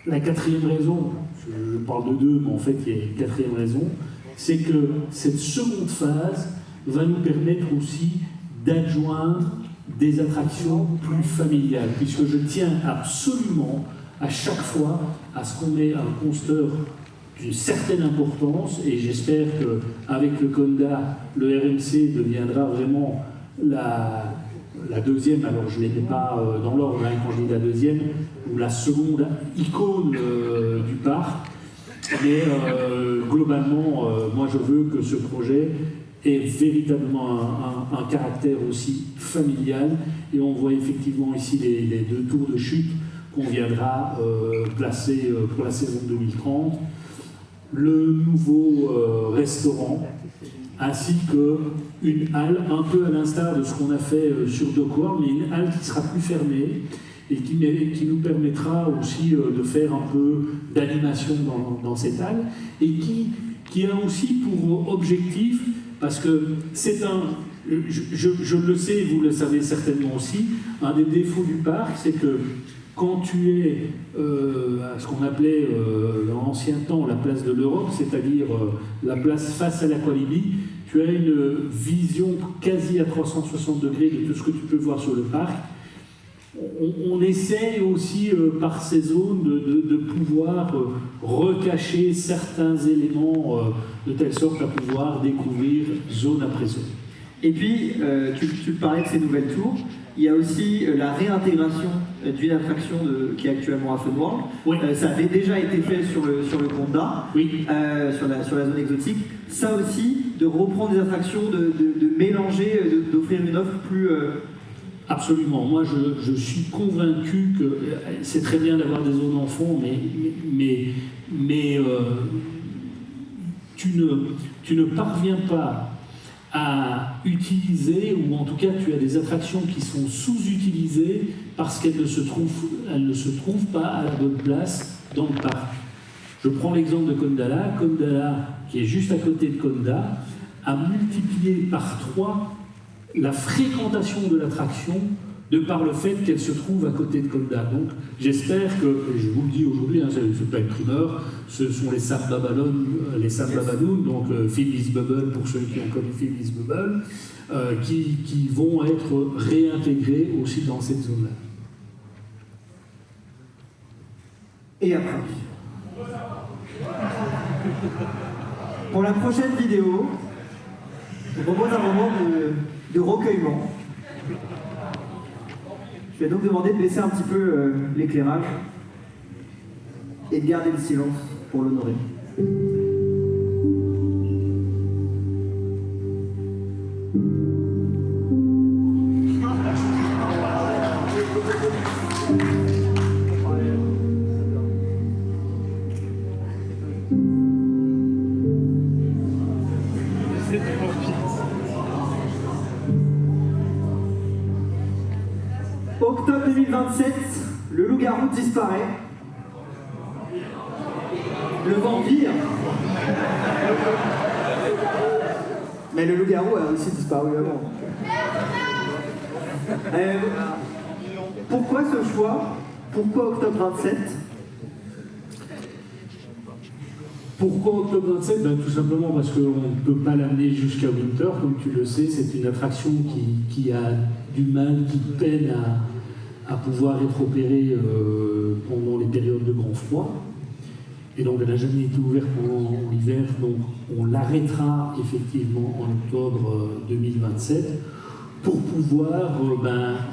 la quatrième raison, je parle de deux, mais en fait il y a une quatrième raison, c'est que cette seconde phase va nous permettre aussi d'adjoindre des attractions plus familiales, puisque je tiens absolument à chaque fois à ce qu'on ait un consteur d'une certaine importance, et j'espère qu'avec le Conda, le RMC deviendra vraiment la deuxième, alors je ne l'ai pas dans l'ordre quand je dis la deuxième, ou la seconde icône du parc, mais globalement, moi je veux que ce projet ait véritablement un caractère aussi familial, et on voit effectivement ici les deux tours de chute qu'on viendra placer pour la saison 2030. Le nouveau restaurant, ainsi qu'une halle, un peu à l'instar de ce qu'on a fait sur Dock World, mais une halle qui sera plus fermée et qui nous permettra aussi de faire un peu d'animation dans cette halle, et qui a aussi pour objectif, parce que c'est je le sais, vous le savez certainement aussi, un des défauts du parc, c'est que quand tu es à ce qu'on appelait dans l'ancien temps la place de l'Europe, c'est-à-dire la place face à l'Aqualibi, tu as une vision quasi à 360 degrés de tout ce que tu peux voir sur le parc. on essaie aussi par ces zones de pouvoir recacher certains éléments de telle sorte à pouvoir découvrir zone après zone. Et puis, tu parlais de ces nouvelles tours. Il y a aussi la réintégration d'une attraction qui est actuellement à Funworld. Oui. Ça avait déjà été fait sur le Conda, Oui. sur la zone exotique. Ça aussi, de reprendre des attractions, de mélanger, d'offrir une offre plus... Absolument. Moi, je suis convaincu que c'est très bien d'avoir des zones enfants, mais tu ne parviens pas à utiliser, ou en tout cas tu as des attractions qui sont sous-utilisées parce qu'elles ne se trouvent pas à la bonne place dans le parc. Je prends l'exemple de Kondala. Kondala, qui est juste à côté de Konda, a multiplié par 3 la fréquentation de l'attraction de par le fait qu'elle se trouve à côté de Konda. Donc j'espère que, et je vous le dis aujourd'hui, hein, c'est pas une primeur, ce sont les Sam Babaloon, donc Philly's Bubble pour ceux qui ont connu Philly's Bubble, qui vont être réintégrés aussi dans cette zone-là. Et après, pour la prochaine vidéo, je propose un moment de recueillement. Je vais donc demander de baisser un petit peu l'éclairage et de garder le silence pour l'honorer. Octobre 2027, le loup-garou disparaît. Le vampire. Mais le loup-garou a aussi disparu avant. Pourquoi ce choix? Pourquoi octobre 27? Pourquoi octobre 27? Tout simplement parce qu'on ne peut pas l'amener jusqu'à Winter, comme tu le sais, c'est une attraction qui a du mal, qui peine à pouvoir être opérée pendant les périodes de grand froid. Et donc elle n'a jamais été ouverte pendant l'hiver, donc on l'arrêtera effectivement en octobre 2027 pour pouvoir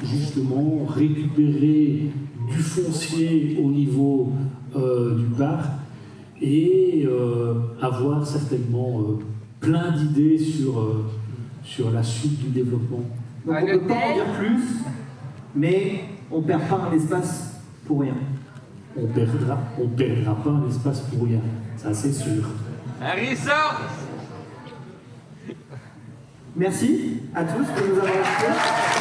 justement récupérer du foncier au niveau du parc et avoir certainement plein d'idées sur la suite du développement. Donc on ne peut pas en dire plus, mais on ne perd pas un espace pour rien. On perdra pas un espace pour rien, ça c'est sûr. Harrison! Merci à tous de nous avoir écoutés.